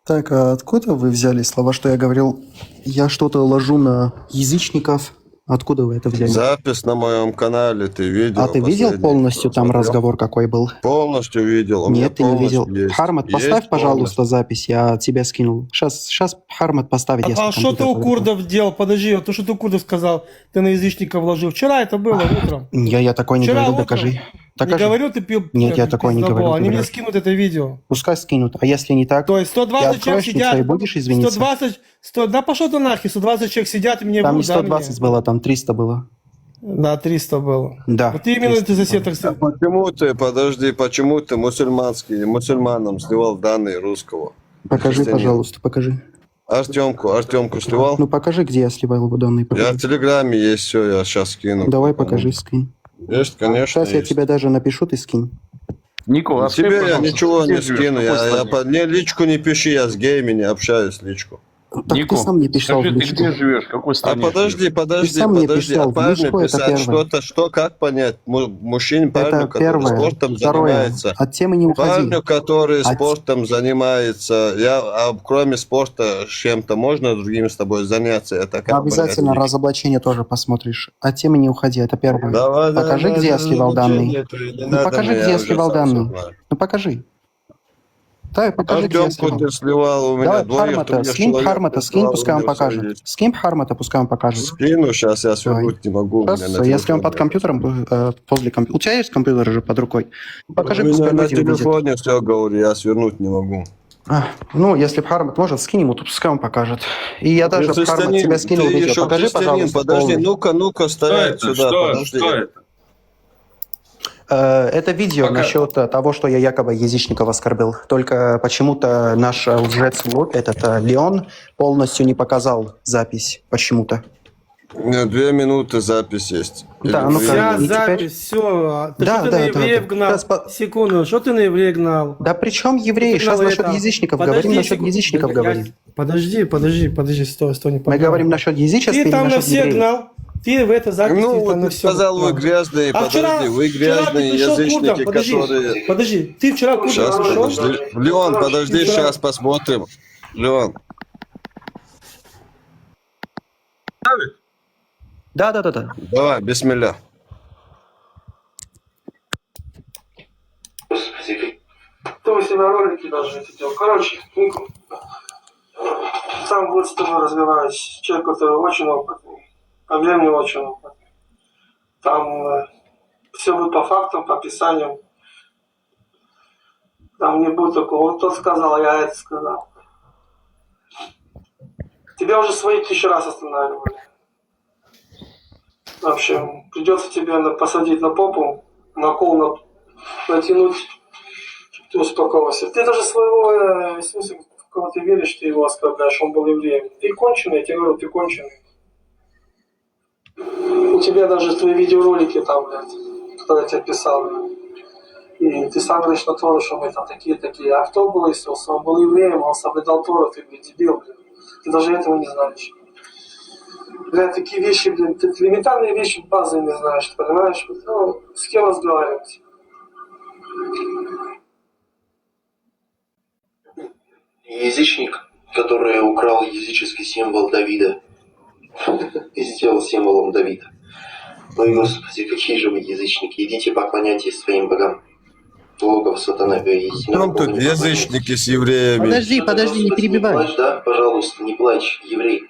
Так, а откуда вы взяли слова, что я говорил, я что-то ложу на язычников? Откуда вы это взяли? Запись на моем канале ты видел? А ты видел полностью там разговор какой был? Полностью видел. Нет, ты не видел. Есть. Хармат, поставь, пожалуйста, запись, я тебя скинул. Сейчас Хармат поставит. А что ты у курдов делал? Подожди, то, что ты у курдов сказал, ты на язычников вложил. Вчера это было утром. Я такой не Вчера говорил, утром. докажи. Не говорил, ты пил. Нет, я такое не говорил. Они мне скинут это видео. Пускай скинут, а если не так, То есть 120 человек сидят. и будешь извиниться? 120, да пошел ты нахер, 120 человек сидят и мне Там не будут, да, 120 мне? было, там 300 было. Да, 300 было. Да. Вот именно 300. ты сосед так Почему ты мусульманам сливал данные русского? Покажи, Христианин. пожалуйста, покажи. Артемку сливал? Ну покажи, где я сливал его данные. Я Покажи. в Телеграме есть все, я сейчас скину. Давай покажи, скинь. Есть, конечно, Сейчас я есть. тебе даже напишу, ты скинь. Нику, а Тебе я ничего где не живешь? скину. В какой стране? Мне личку не пиши, я с геями не общаюсь личку. Так Нику, ты сам мне писал в скажи, ты личку. где живешь? В какой А стране подожди, Ты сам мне писал, в парню личку это писать первое. что как понять? Мужчин, парню, Это который первое. спортом Второе. занимается. От темы не уходи. Парню, который От- спортом занимается, кроме спорта, чем-то можно другим с тобой заняться? Это как Обязательно понять? разоблачение тоже посмотришь. От темы не уходи, это первое. Давай, Покажи, где я сливал данные. Ну покажи, где я сливал данные. Ну покажи. Да, покажи, где я Артемку сливал. ты сливал, у меня Давай двоих Хармата, других скинь человек Хармата, скинь, сливал, пускай у он него всё покажет. есть. Скинь Хармата, пускай он покажет. Скину, сейчас я свернуть не могу. у меня Сейчас, на если он телефоне. под компьютером, возле компьютера. У тебя есть компьютер уже под рукой? Покажи, У меня пускай на люди увидят. телефоне все говорю, я свернуть не могу. Ну, если б Хармат может, скинь ему, то пускай он покажет. И я даже в Хармат Христианин, тебя скинул ты видео. еще Покажи, христианин, пожалуйста, подожди, полный. ну-ка, Что стоять это? сюда, Что подожди. это? Это видео Пока- насчет того, что я якобы язычников оскорбил. Только почему-то наш лжец Леон полностью не показал запись. Почему-то. У меня 2 минуты запись есть. Да, Или ну вы- Вся и теперь- запись, все. Ты Да, что ты да, на да, евреев да. гнал? Сейчас Секунду, что ты на евреев гнал? Да при чем евреи? Ты Сейчас гнал насчет это. язычников Подожди говорим, насчет секунду. язычников Я- говорим. Подожди, стой, не Мы понял. говорим насчет язычества Ты или там на насчет всех евреев? гнал, ты в этой записи Ну, там вот на ты все. сказал, вы грязные, А вчера, подожди, вы вчера ты грязные пришел язычники, куртом, которые... подожди, ты вчера куртом Сейчас, пришел? подожди. Леон, подожди, Вчера- сейчас посмотрим. Леон, Да. давай, бисмилля. Ты у себя ролики даже это делал. Короче, там будет с тобой разговаривать человек, который очень опытный. Поверь мне, очень опытный. Там все будет по фактам, по описаниям. Там не будет такого. Вот тот сказал, я это сказал. Тебя уже свои 1000 раз останавливали. В общем, придется тебе посадить на попу, на кол натянуть, чтобы ты успокоился. Ты даже своего Иисуса, в кого ты веришь, ты его оскорбляешь, он был евреем. Ты конченый, я тебе говорю, ты конченый. У тебя даже твои видеоролики там, блядь, кто я тебе писал, блядь. И ты сам говоришь на Тору, что мы там такие. А кто был Иисус? Он был евреем, он соблюдал Тору, ты, блядь, дебил, блядь. Ты даже этого не знаешь. Блядь, такие вещи, блин, ты элементарные вещи базы не знаешь, ты понимаешь? Ну, с кем разговаривать? Язычник, который украл языческий символ Давида и сделал символом Давида. Ой, Господи, какие же вы язычники, идите поклоняйтесь своим богам. Логов сатаны, вы истинно Там Богу тут не язычники с евреями. Подожди, не поклоняетесь. перебивай. Не плачь, да? Пожалуйста, не плачь, еврей.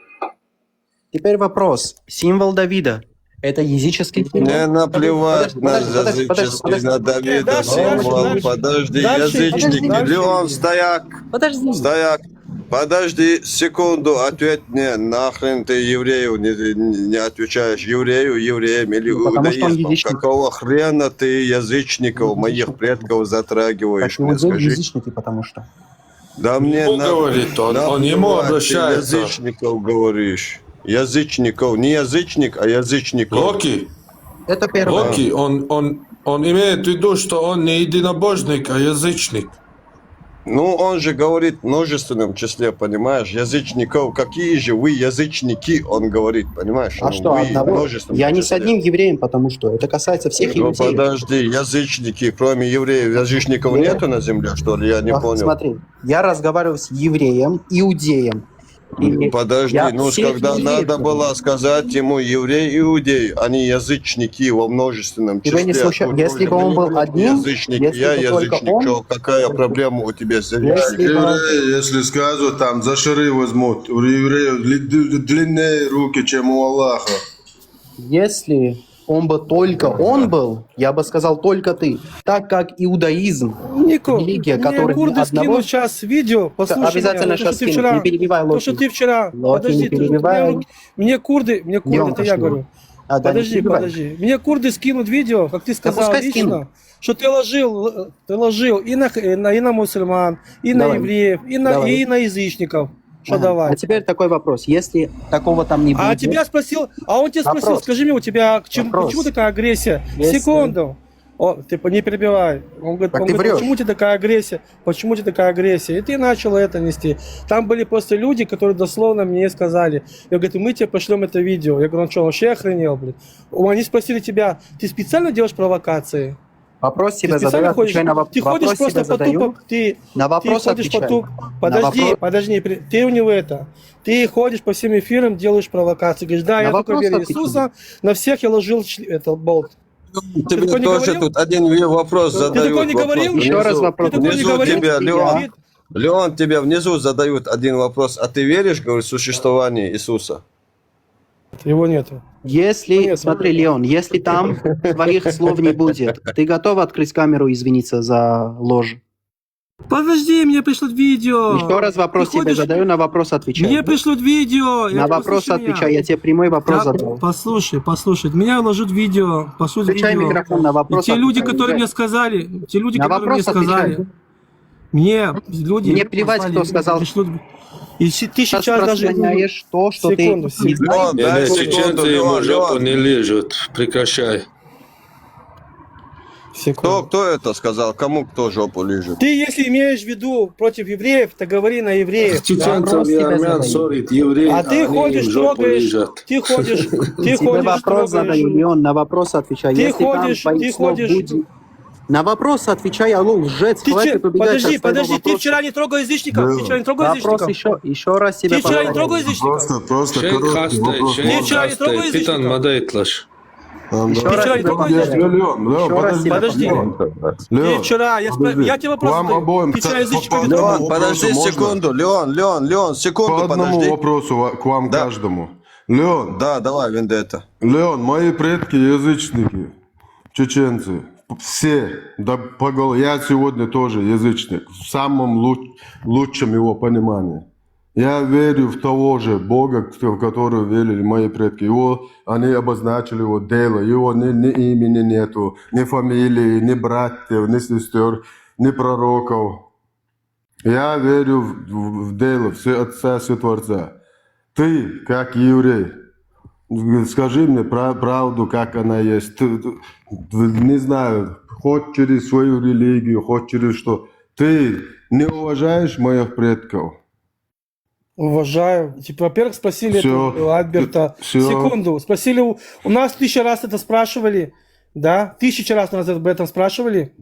Теперь вопрос. Символ Давида. Это языческий символ? Мне наплевать на Подожди, языческий, на Давида Дальше, символ. дальше. Подожди, Дальше, язычники. подожди. Леон, стояк. Подожди. Стояк. Подожди секунду, ответь мне, нахрен ты еврею не отвечаешь? Еврею, евреям или Потому что он иудаизмом? язычник. Какого хрена ты язычников, моих предков затрагиваешь? Так, Мне иудеи скажи. язычники, потому что. Да мне Ему говорит он ему наплевать, ты обращается. язычников говоришь. Язычников, не язычник, а язычников. Локи, Это первое. Локи, он имеет в виду, что он не единобожник, а язычник. Ну, он же говорит в множественном числе, понимаешь? Язычников. Какие же вы язычники, он говорит, понимаешь? А Ну, что, вы в одного? множественном Я не с числе. одним евреем, потому что это касается всех Ну, иудеев. подожди, язычники, кроме евреев, язычников Нет. нету на земле, что ли? Я не понял. Смотри, я разговариваю с евреем, иудеем. И Подожди, я ну всех когда евреев надо говорю. было сказать ему еврей, иудей, а не язычники во множественном Тебя числе. не случай- Тут если бы он был одним, язычник, если я бы только язычник, он- что, какая проблема у тебя с Если язычником? бы- Если скажут, там за шары возьмут, у евреев длиннее руки, чем у Аллаха. Если он бы только он был, я бы сказал только ты. Так как иудаизм, Нико, религия, мне которая курды одного... скинут сейчас видео, послушай Обязательно меня, сейчас то, что ты скину, вчера, не перебивай, то, Локи. что ты вчера, Локи, подожди, не ты- перебивай. мне курды, Лён, это я пошли. говорю. А, да, не Подожди, перебивай. мне курды скинут видео, как ты сказал пускай лично, скинут. что ты ложил и на мусульман, и на Давай. евреев, Давай. и на язычников. Что Ага. давай? А теперь такой вопрос. Если такого там не будет... А тебя спросил, а он тебя спросил, Вопрос. скажи мне, у тебя Вопрос. почему такая агрессия? Если- Секунду. О, ты не перебивай. Он говорит, Так ты врешь. почему тебе такая агрессия? Почему тебе такая агрессия? И ты начал это нести. Там были просто люди, которые дословно мне сказали. Я говорю, мы тебе пошлем это видео. Я говорю, он что, вообще охренел, блин? Они спросили тебя, ты специально делаешь провокации? Вопрос Ты себе специально задаю, ходишь, отвечай на ты ходишь вопрос просто себе по задаю. тупо, ты На вопрос ходишь по отвечай. тупо. На вопрос- Подожди, ты у него это. Ты ходишь по всем эфирам, делаешь провокации. Говоришь, да, На я только вопрос верю в отвечай. Иисуса, на всех я ложил это болт. Тебе такой не тоже говорил? тут один вопрос задают. такой не говорил? Вопрос. Еще раз вопрос. Ты такой не Внизу говорил? тебя, Леон, Нет. Леон, тебе внизу задают один вопрос. А ты веришь, говорит, в существование Иисуса? Его нету. Если, Нет, смотри, Леон, если там твоих слов не будет, ты готов открыть камеру и извиниться за ложь? Подожди, мне пришлют видео. Еще раз вопрос Ты тебе ходишь- задаю, на вопрос отвечай. Мне пришлют видео. На вопрос отвечай, я тебе прямой вопрос задал. Послушай. Меня вложат видео, пошлют Включай видео. микрофон, на вопрос И те люди, отвечай. которые мне сказали, На которые мне вопрос сказали, отвечай. мне люди Мне плевать, послали, кто сказал. пришлют. И ты сейчас даже... Распространяешь то, что Секунду, ты не секунду. знаешь. Леон, дай секунду, Чеченцы ему Леон, жопу Леон. не лежат. Прекращай. Секунду. Кто это сказал? Кому кто жопу лежит? Ты, если имеешь в виду против евреев, то говори на евреев. Чеченцев и армян ссорит евреи, А ты они ходишь, им жопу трогаешь, лежат. ты ходишь, Тебе вопрос задаю, Леон, на вопрос отвечай. Ты Если там ходишь, твоих ты слов ходишь. будет- На вопрос отвечай, алло, лжец, хватит убегать от своего Подожди, ты вопроса. вчера не трогал язычников? Да. Ты вчера не трогал Вопрос язычников? еще раз тебе Ты вчера не повторяю. трогал язычников? Просто Шейх короткий хастай, вопрос. шейх Ты вчера не трогал хастай, питан язычников? мадайтлаш. Еще Ты раз вчера не тебе трогал повторяю. язычников? Леон, Еще раз тебе Подожди. повторяю. Ты Леон, вчера, я тебе вопрос вам задаю. обоим Ты вчера язычников не по трогал? Леон, подожди Вопросу можно? секунду. Леон, по секунду, одному подожди. вопросу к вам Да. каждому. Леон, Да, давай, Вендетта. Леон, мои предки язычники, чеченцы, все, да я сегодня тоже язычник, в самом лучшем его понимании. Я верю в того же Бога, в которого верили мои предки. Они обозначили его дело, его ни имени нету, ни фамилии, ни братьев, ни сестер, ни пророков. Я верю в дело, в Отца Творца. Ты, как еврей, скажи мне правду, как она есть. Не знаю, хоть через свою религию, хоть через что. Ты не уважаешь моих предков? Уважаю. Типа, во-первых, спросили Всё. это у Альберта. Всё. Секунду. Спросили, у нас 1000 раз это спрашивали. Да? 1000 раз нас об этом спрашивали.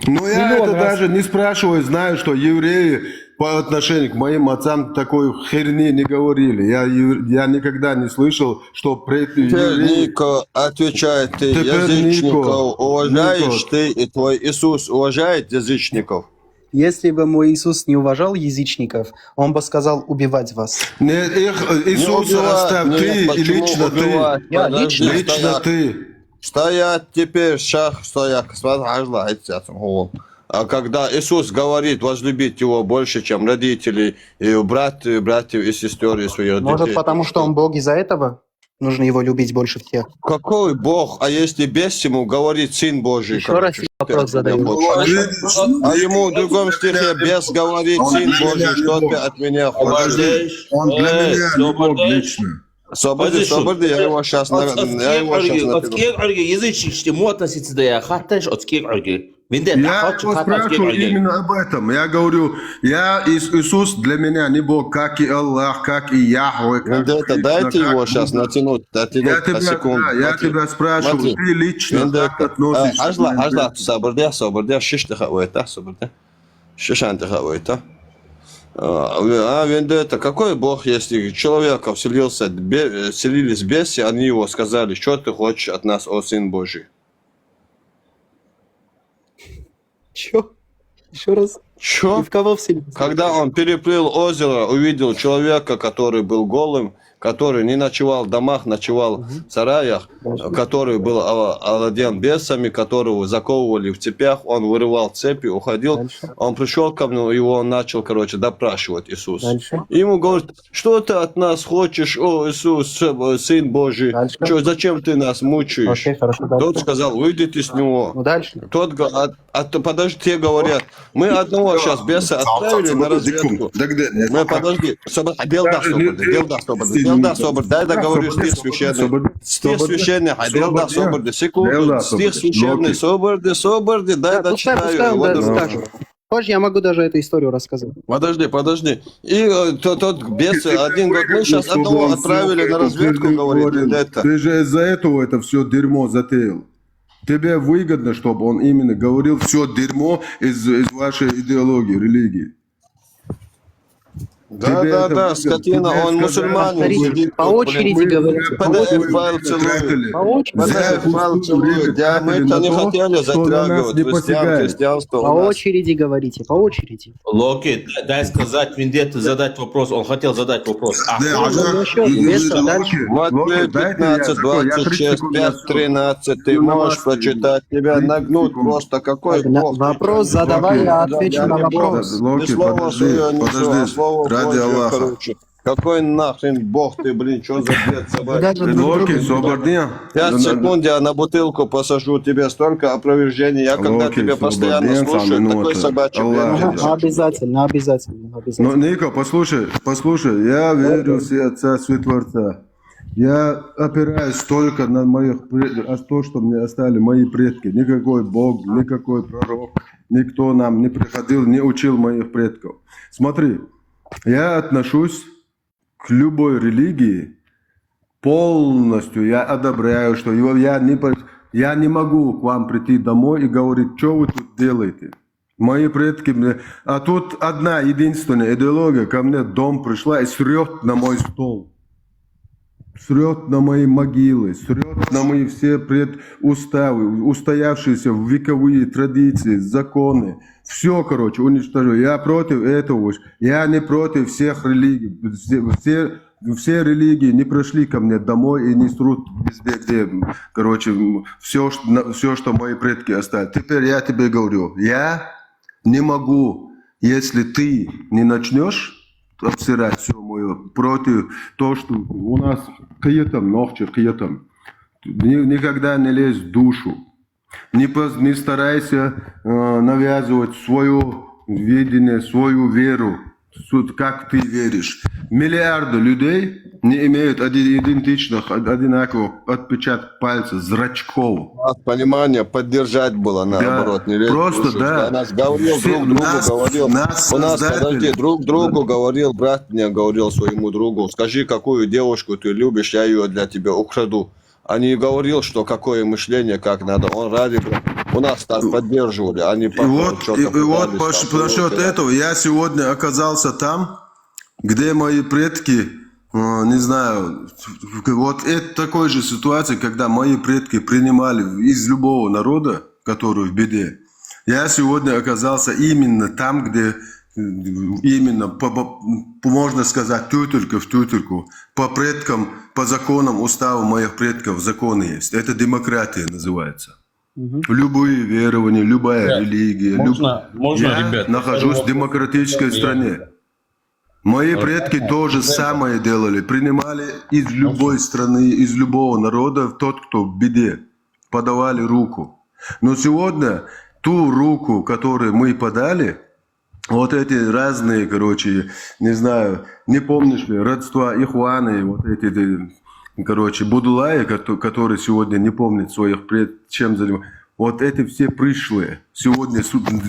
Но я Миллион это раз. даже не спрашиваю, знаю, что евреи по отношению к моим отцам такой херни не говорили. Я никогда не слышал, что предки Теперь, евреи... Нико, отвечай, ты Теперь язычников Нико. уважаешь, Нико. ты и твой Иисус уважает язычников? Если бы мой Иисус не уважал язычников, он бы сказал убивать вас. Не, Иисус Не убивать, оставь, нет, ты и почему лично убивать? Я Подожди, Лично стоять. ты. Стоять теперь, шах, стоять. А когда Иисус говорит возлюбить его больше, чем родителей, и братьев и сестер, и своих Может, детей. потому что он Бог из-за этого? Нужно его любить больше всех. Какой Бог? А если без ему говорит Сын Божий? Еще раз короче, вопрос что задаю. ты хочешь? А ему в другом стихе без говорит Сын Божий, что ты от меня хочешь? Он для меня не Бог лично. Свободы, я его сейчас напишу. Язычник, что ему относится, да я хаттаешь от скирги. Я его спрашиваю именно об этом. Я говорю, Иисус для меня не Бог, как и Аллах, как и Яхве. как Вендетта, Кришна, дайте как его сейчас Будда. натянуть Я на секунду. тебя спрашиваю, Смотри. ты лично как относишься? Ажла, соборде, шишта хавуэта, соборде. Шишанта хавуэта. Вендетта, какой Бог, если человека селились бесы, они его сказали, что ты хочешь от нас, о Сын Божий? Чё? Еще раз. Чё? И в кого вселился? Когда он переплыл озеро, увидел человека, который был голым, который не ночевал в домах, ночевал в сараях, который был овладен бесами, которого заковывали в цепях, он вырывал цепи, уходил. Дальше. Он пришел ко мне, его он начал, допрашивать Иисус. Дальше. И ему говорит, что ты от нас хочешь, о Иисус, Сын Божий, Дальше. зачем ты нас мучаешь? Окей, хорошо, дальше. Тот сказал, выйдите с него. Ну дальше. Тот, подожди, те говорят, мы одного сейчас беса отправили на разведку. Мы, подожди, Делда собор, дай договорю стих священный. Стих священный, Делда собор, секунду, стих священный, собор, дай дочитаю. Вот это. Пускай. Позже я могу даже эту историю рассказать. Подожди. И тот бес один говорит, мы сейчас одного отправили на разведку, говорит, это. Ты же из-за этого это все дерьмо затеял. Тебе выгодно, чтобы он именно говорил все дерьмо из вашей идеологии, религии. Да, скотина, он мусульманин. Сидит По тут, очереди блин, говорите. PDF-файл целует. По очереди. PDF-файл целует. Да, мы-то не хотели затрагивать христианство По у нас. очереди говорите, по очереди. Локи, дай сказать Вендетте, задать вопрос. Он хотел задать вопрос. Матвей 15, 26, 5, 13. Ты можешь прочитать, тебя нагнут просто какой бог. Вопрос задавай, я отвечу на вопрос. Не слово свое несу, а слово ради Божье, Аллаха. короче. Какой нахрен бог ты, блин, что за бред собаки? Даже друг другу. 5 секунд я на бутылку посажу тебе столько опровержений. Я когда Локи, тебя постоянно свободен, слушаю, сам такой минута. собачий Аллах. бред. Обязательно. Ну, Ника, послушай, я верю в Отца Светворца. Я опираюсь только на то, что мне оставили мои предки. Никакой Бог, никакой пророк, никто нам не приходил, не учил моих предков. Смотри, я отношусь к любой религии полностью. Я одобряю, что я не могу к вам прийти домой и говорить, что вы тут делаете. Мои предки... А тут одна единственная идеология ко мне в дом пришла и срет на мой стол. Срет на мои могилы, срет на мои все предуставы, устоявшиеся вековые традиции, законы. Все, короче, уничтожу. Я против этого. Я не против всех религий. Все религии не пришли ко мне домой и не срут везде, где, короче, все, что мои предки оставили. Теперь я тебе говорю, я не могу, если ты не начнешь обсирать все мое против того, что у нас киетом, никогда не лезь в душу, не старайся навязывать свое видение, свою веру, как ты веришь. Миллиарды людей не имеют идентичных, одинаковых отпечатков пальцев, зрачков. Понимание поддержать было, наоборот, не лезть просто, в душу. да. Нас говорил, друг другу говорил, брат мне говорил своему другу, скажи, какую девушку ты любишь, я ее для тебя украду. А не говорил, что какое мышление, как надо. Он ради у нас так поддерживали, они вот по счет этого я сегодня оказался там, где мои предки, не знаю, вот это такой же ситуации, когда мои предки принимали из любого народа, который в беде. Я сегодня оказался именно там, где именно, можно сказать, тютелька в тютельку, по предкам, по законам, уставу моих предков законы есть. Это демократия называется. Любые верования, любая религия. Я ребят, нахожусь в демократической стране. Мои предки то же самое делали. Принимали из любой страны, из любого народа тот, кто в беде. Подавали руку. Но сегодня ту руку, которую мы подали, вот эти разные, короче, не знаю, не помнишь ли, родства, ихваны, вот эти, короче, будулаи, которые сегодня не помнят своих предков, чем занимаются. Вот эти все пришлые сегодня,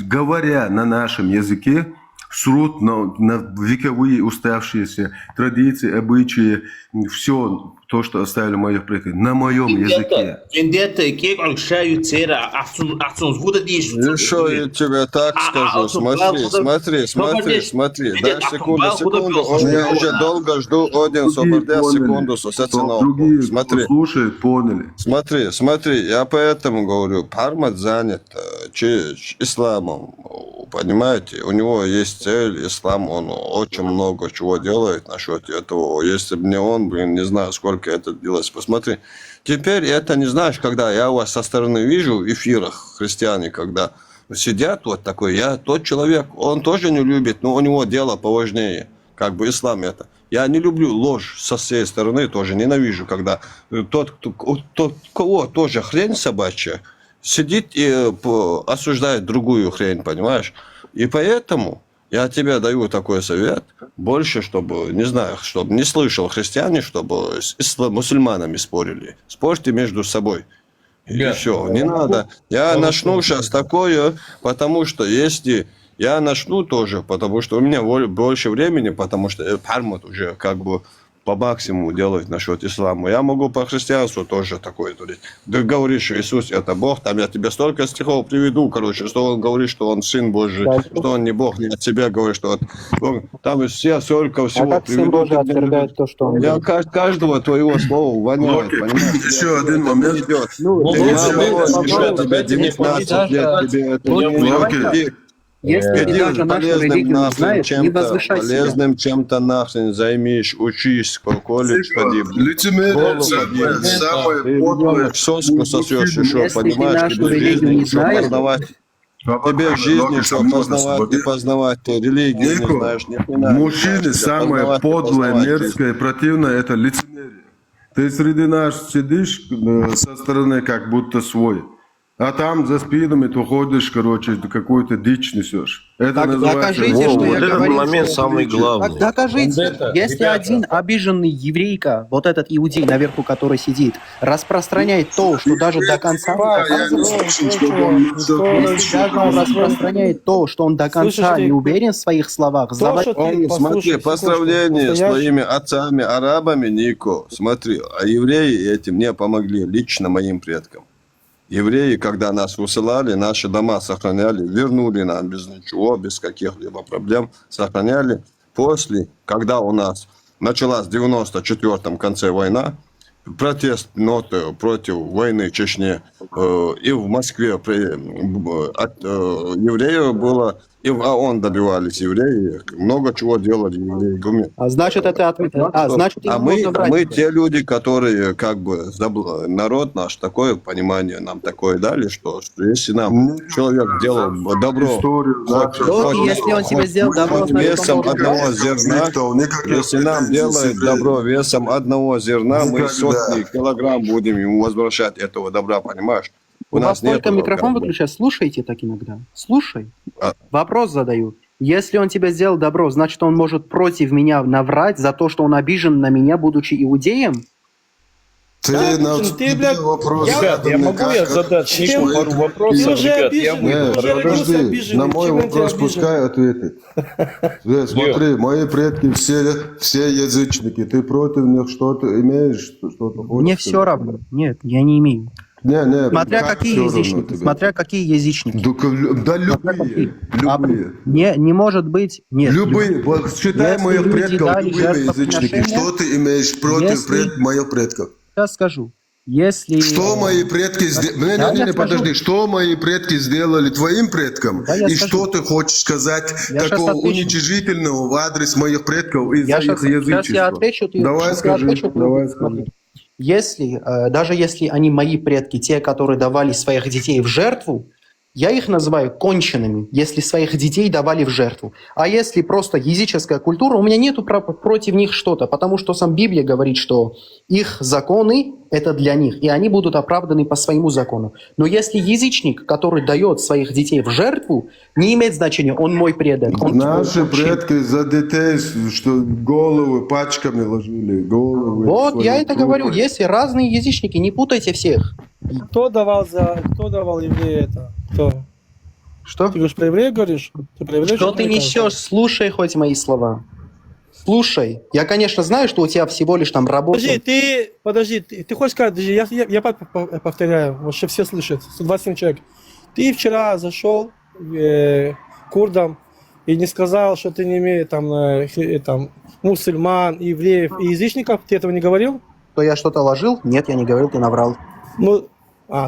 говоря на нашем языке, срут на вековые уставшиеся традиции, обычаи, все то, что оставили моих предков, на моем языке. Что я тебе так скажу? Смотри. Дай секунду. Я уже долго жду один собордя секунду. Смотри. Слушай, поняли. Смотри, я поэтому говорю, Пармат занят исламом. Понимаете, у него есть цель, ислам, он очень много чего делает насчет этого. Если бы не он, не знаю, сколько это делалось. Посмотри. Теперь это не знаешь, когда я вас со стороны вижу в эфирах христиане, когда сидят вот такой, я тот человек, он тоже не любит, но у него дело поважнее, как бы ислам это. Я не люблю ложь со всей стороны, тоже ненавижу, когда тот кого тоже хрень собачья, сидит и осуждает другую хрень, понимаешь? И поэтому я тебе даю такой совет, больше, чтобы, не знаю, чтобы не слышал христиане, чтобы с мусульманами спорили. Спорьте между собой. И все, не надо. Я начну сейчас такое, потому что если... Я начну тоже, потому что у меня больше времени, потому что Пармат уже как бы по максимуму делают насчет ислама. Я могу по христианству тоже такое говорить. Ты говоришь, что Иисус это Бог, там я тебе столько стихов приведу, короче, что он говорит, что он Сын Божий, что он не Бог, не от себя говорит, что вот, там все столько всего как Сын приведу. Божий отвергает то, что он Я делает? каждого твоего слова воняет, Локи, понимаешь? еще один момент. Идет. Ну, Ты наоборот, еще тебе 19 лет, тебе это Локи. Если ты Иди даже нашу полезным религию не нахрен знаешь, не чем-то, возвышай себя. полезным чем-то нахрен займись, учись, колледж ходи. Лицемерие Школу самое Ты подлое. соску сосешь еще, Если ты понимаешь? нашу Тебе в религию не жизни что знаешь, познавать. Тебе в жизни что познавать и познавать. Ты религию не знаешь, ни хрена не Мужчины знаешь. самое Познавать и подлое, познавать жизнь. мерзкое, противное – это лицемерие. Ты среди нас сидишь со стороны как будто свой, а там за спинами ты ходишь, короче, какую-то дичь несешь. Это Так называется... докажите, что я этот говорил, момент что- самый главный. Так докажите, Ребята, если один обиженный еврейка, вот этот иудей наверху, который сидит, распространяет то, что даже до конца... Я не слышу, что он Если даже он распространяет то, что он до конца Слышите, не уверен в своих словах, То, задать... что ты, Он, послушай, смотри, по секундочку, сравнению с настоящий- твоими отцами, арабами, Нико, смотри, а евреи этим не помогли, лично моим предкам. Евреи, когда нас высылали, наши дома сохраняли, вернули нам без ничего, без каких-либо проблем, сохраняли. После, когда у нас началась в 94-м конце война, протест ноты против войны в Чечне, и в Москве от евреев было, и в ООН добивались евреи, много чего делали евреи. А значит, это ответ. Значит, им мы, нужно брать. мы те люди, которые как бы народ наш такое понимание нам такое дали, что если нам человек делал добро, Историю, хоть- Локи, если он тебе сделал добро, хоть значит, он весом может одного брать. зерна, если нам делает добро весом одного зерна, мы Никогда. сотни килограмм будем ему возвращать этого добра, понимаешь? У вас только нету микрофон как бы. выключай, слушайте так иногда. Слушай. А- Вопрос задаю. Если он тебе сделал добро, значит, он может против меня наврать за то, что он обижен на меня, будучи иудеем? Ты, Да, на слушай, ты, блядь, вопрос я- Ребят, я могу я задать Чем- пару Ты вопросов? уже Ребят, обижен, я ты выйду. уже родился подожди, обиженный. на мой Чем он тебя вопрос обижен? пускай ответит. Смотри, мои предки все язычники. Ты против них что-то имеешь? Что-то хочешь Мне сказать? все равно. Нет, я не имею. Не, Смотря как какие всё равно язычники. тебе? Смотря какие язычники. Да любые. Любые. Не может быть. Нет. Любые. Вот считай Если моих люди предков дали любые язычники. жертвоприношения, Что ты имеешь против если- моих предков? Сейчас скажу. Если... Что мои предки сделали? Да, я Не, скажу. подожди. Что мои предки сделали твоим предкам? Да, я И скажу. что ты хочешь сказать Я щас такого отвечу. уничижительного в адрес моих предков из-за Я их сейчас я язычества? отвечу. Давай щас я скажи, отвечу, ты давай будешь смотреть. скажи. Если, даже если они мои предки, те, которые давали своих детей в жертву, я их называю конченными, если своих детей давали в жертву. А если просто языческая культура, у меня нету против них что-то, потому что сам Библия говорит, что их законы – это для них, и они будут оправданы по своему закону. Но если язычник, который дает своих детей в жертву, не имеет значения, он мой предок. Он Наши твой предки за детей, что головы пачками ложили. Головы Вот, свои я это трупы. говорю. Есть разные язычники, не путайте всех. Кто давал еврея это? Кто? Что? Ты говоришь про еврея, говоришь? Ты про еврея Что что-то ты мне несешь? кажется? Слушай хоть мои слова. Слушай. Я, конечно, знаю, что у тебя всего лишь там работа. Подожди, ты хочешь сказать, подожди, я повторяю, вообще все слышат, 127 человек. Ты вчера зашел к курдам и не сказал, что ты не имеешь там мусульман, евреев и язычников, ты этого не говорил? Что я что-то ложил? Нет, я не говорил, ты наврал. Ну,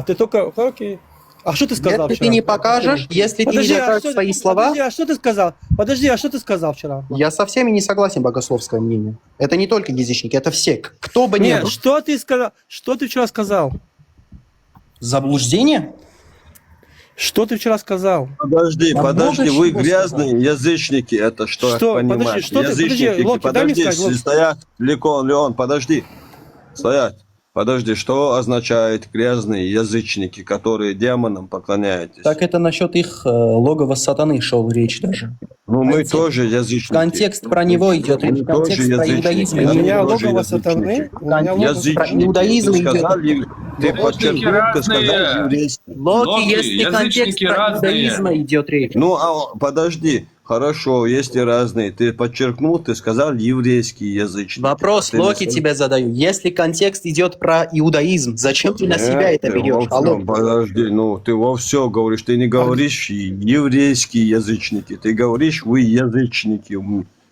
ты только, окей. А что ты сказал Если вчера? ты не покажешь, если ты не докажешь свои слова, Подожди, а что ты сказал? Подожди, а что ты сказал вчера? я со всеми не согласен, богословское мнение. Это не только язычники, это все. Кто бы ни Нет, был. что ты сказал? Что ты вчера сказал? Заблуждение? Что ты вчера сказал? Подожди, Да подожди, много вы чего грязные язычники, это что, Что? понимаете? Подожди, что ты- Язычники, подожди, Локи, дай мне подожди, сказать, Локи. стоять, Леон, подожди, стоять. Подожди, что означает грязные язычники, которые демонам поклоняетесь? Так это насчет их логова сатаны шел речь даже. Ну, мы контекст- тоже язычники. Контекст про него идет речь. Мы тоже Контекст про язычники. иудаизм. У Я меня тоже логово язычники. сатаны. У меня логово Язычники. Иудаизм Ты идет. сказал, ты Локи, подчеркнул, ты сказал разные. еврейский. Локи, Локи, если контекст язычники про разные. иудаизм идет речь. Ну, а подожди, Хорошо, если разные. Ты подчеркнул, ты сказал еврейский язычник. Вопрос Ты Локи тебе задаю. Если контекст идет про иудаизм, зачем ты на себя это берешь? Алло. Подожди, ну ты во все говоришь. Ты не говоришь еврейские язычники. Ты говоришь вы язычники.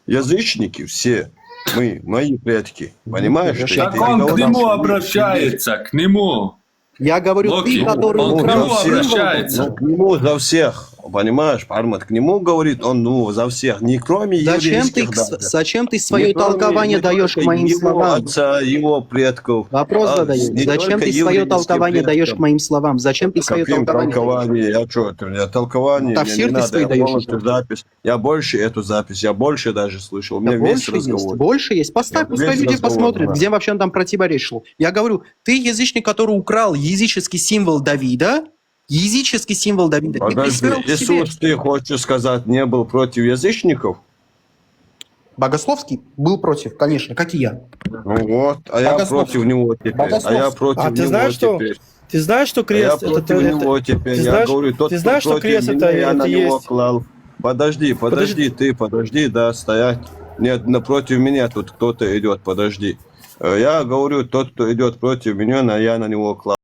Язычники все. Мы, мои предки. Понимаешь? Так он к нему обращается, к нему. Я говорю, Локи, ты, который он к украл нему символ. обращается. К нему за всех. Понимаешь, Пармат, к нему говорит он, ну, за всех, не кроме еврейских даже. Зачем ты свое Не кроме- толкование не даешь к только моим его словам? отца, его предков. Вопрос задаю. не Зачем только ты свое еврейским толкование даешь к предкам. моим словам? Зачем ты свое Каким толкование даешь? толкование? Я что, это я толкование, Тафсир мне не ты надо, свой я даешь полностью уже. запись. Я больше эту запись, я больше даже слышал. У Да меня весь больше есть, разговор. больше есть. Поставь, Я пускай весь люди разговор, посмотрят, да. где вообще там противоречило. Я говорю, ты язычник, который украл языческий символ Давида, языческий символ Давида, и Подожди, присвоил к себе. Иисус, ты хочешь сказать, не был против язычников? Богословский был против, конечно, как и я. Ну вот, а я Богословский. против него теперь. А я Богословский. против А него ты знаешь, что теперь. ты знаешь, что А я крест против него теперь. ты Я знаешь, говорю, тот, ты знаешь, кто что против крест меня, я на это него есть. клал. Подожди, да, стоять. Нет, напротив меня тут кто-то идет, подожди. Я говорю, тот, кто идет против меня, я на него клал.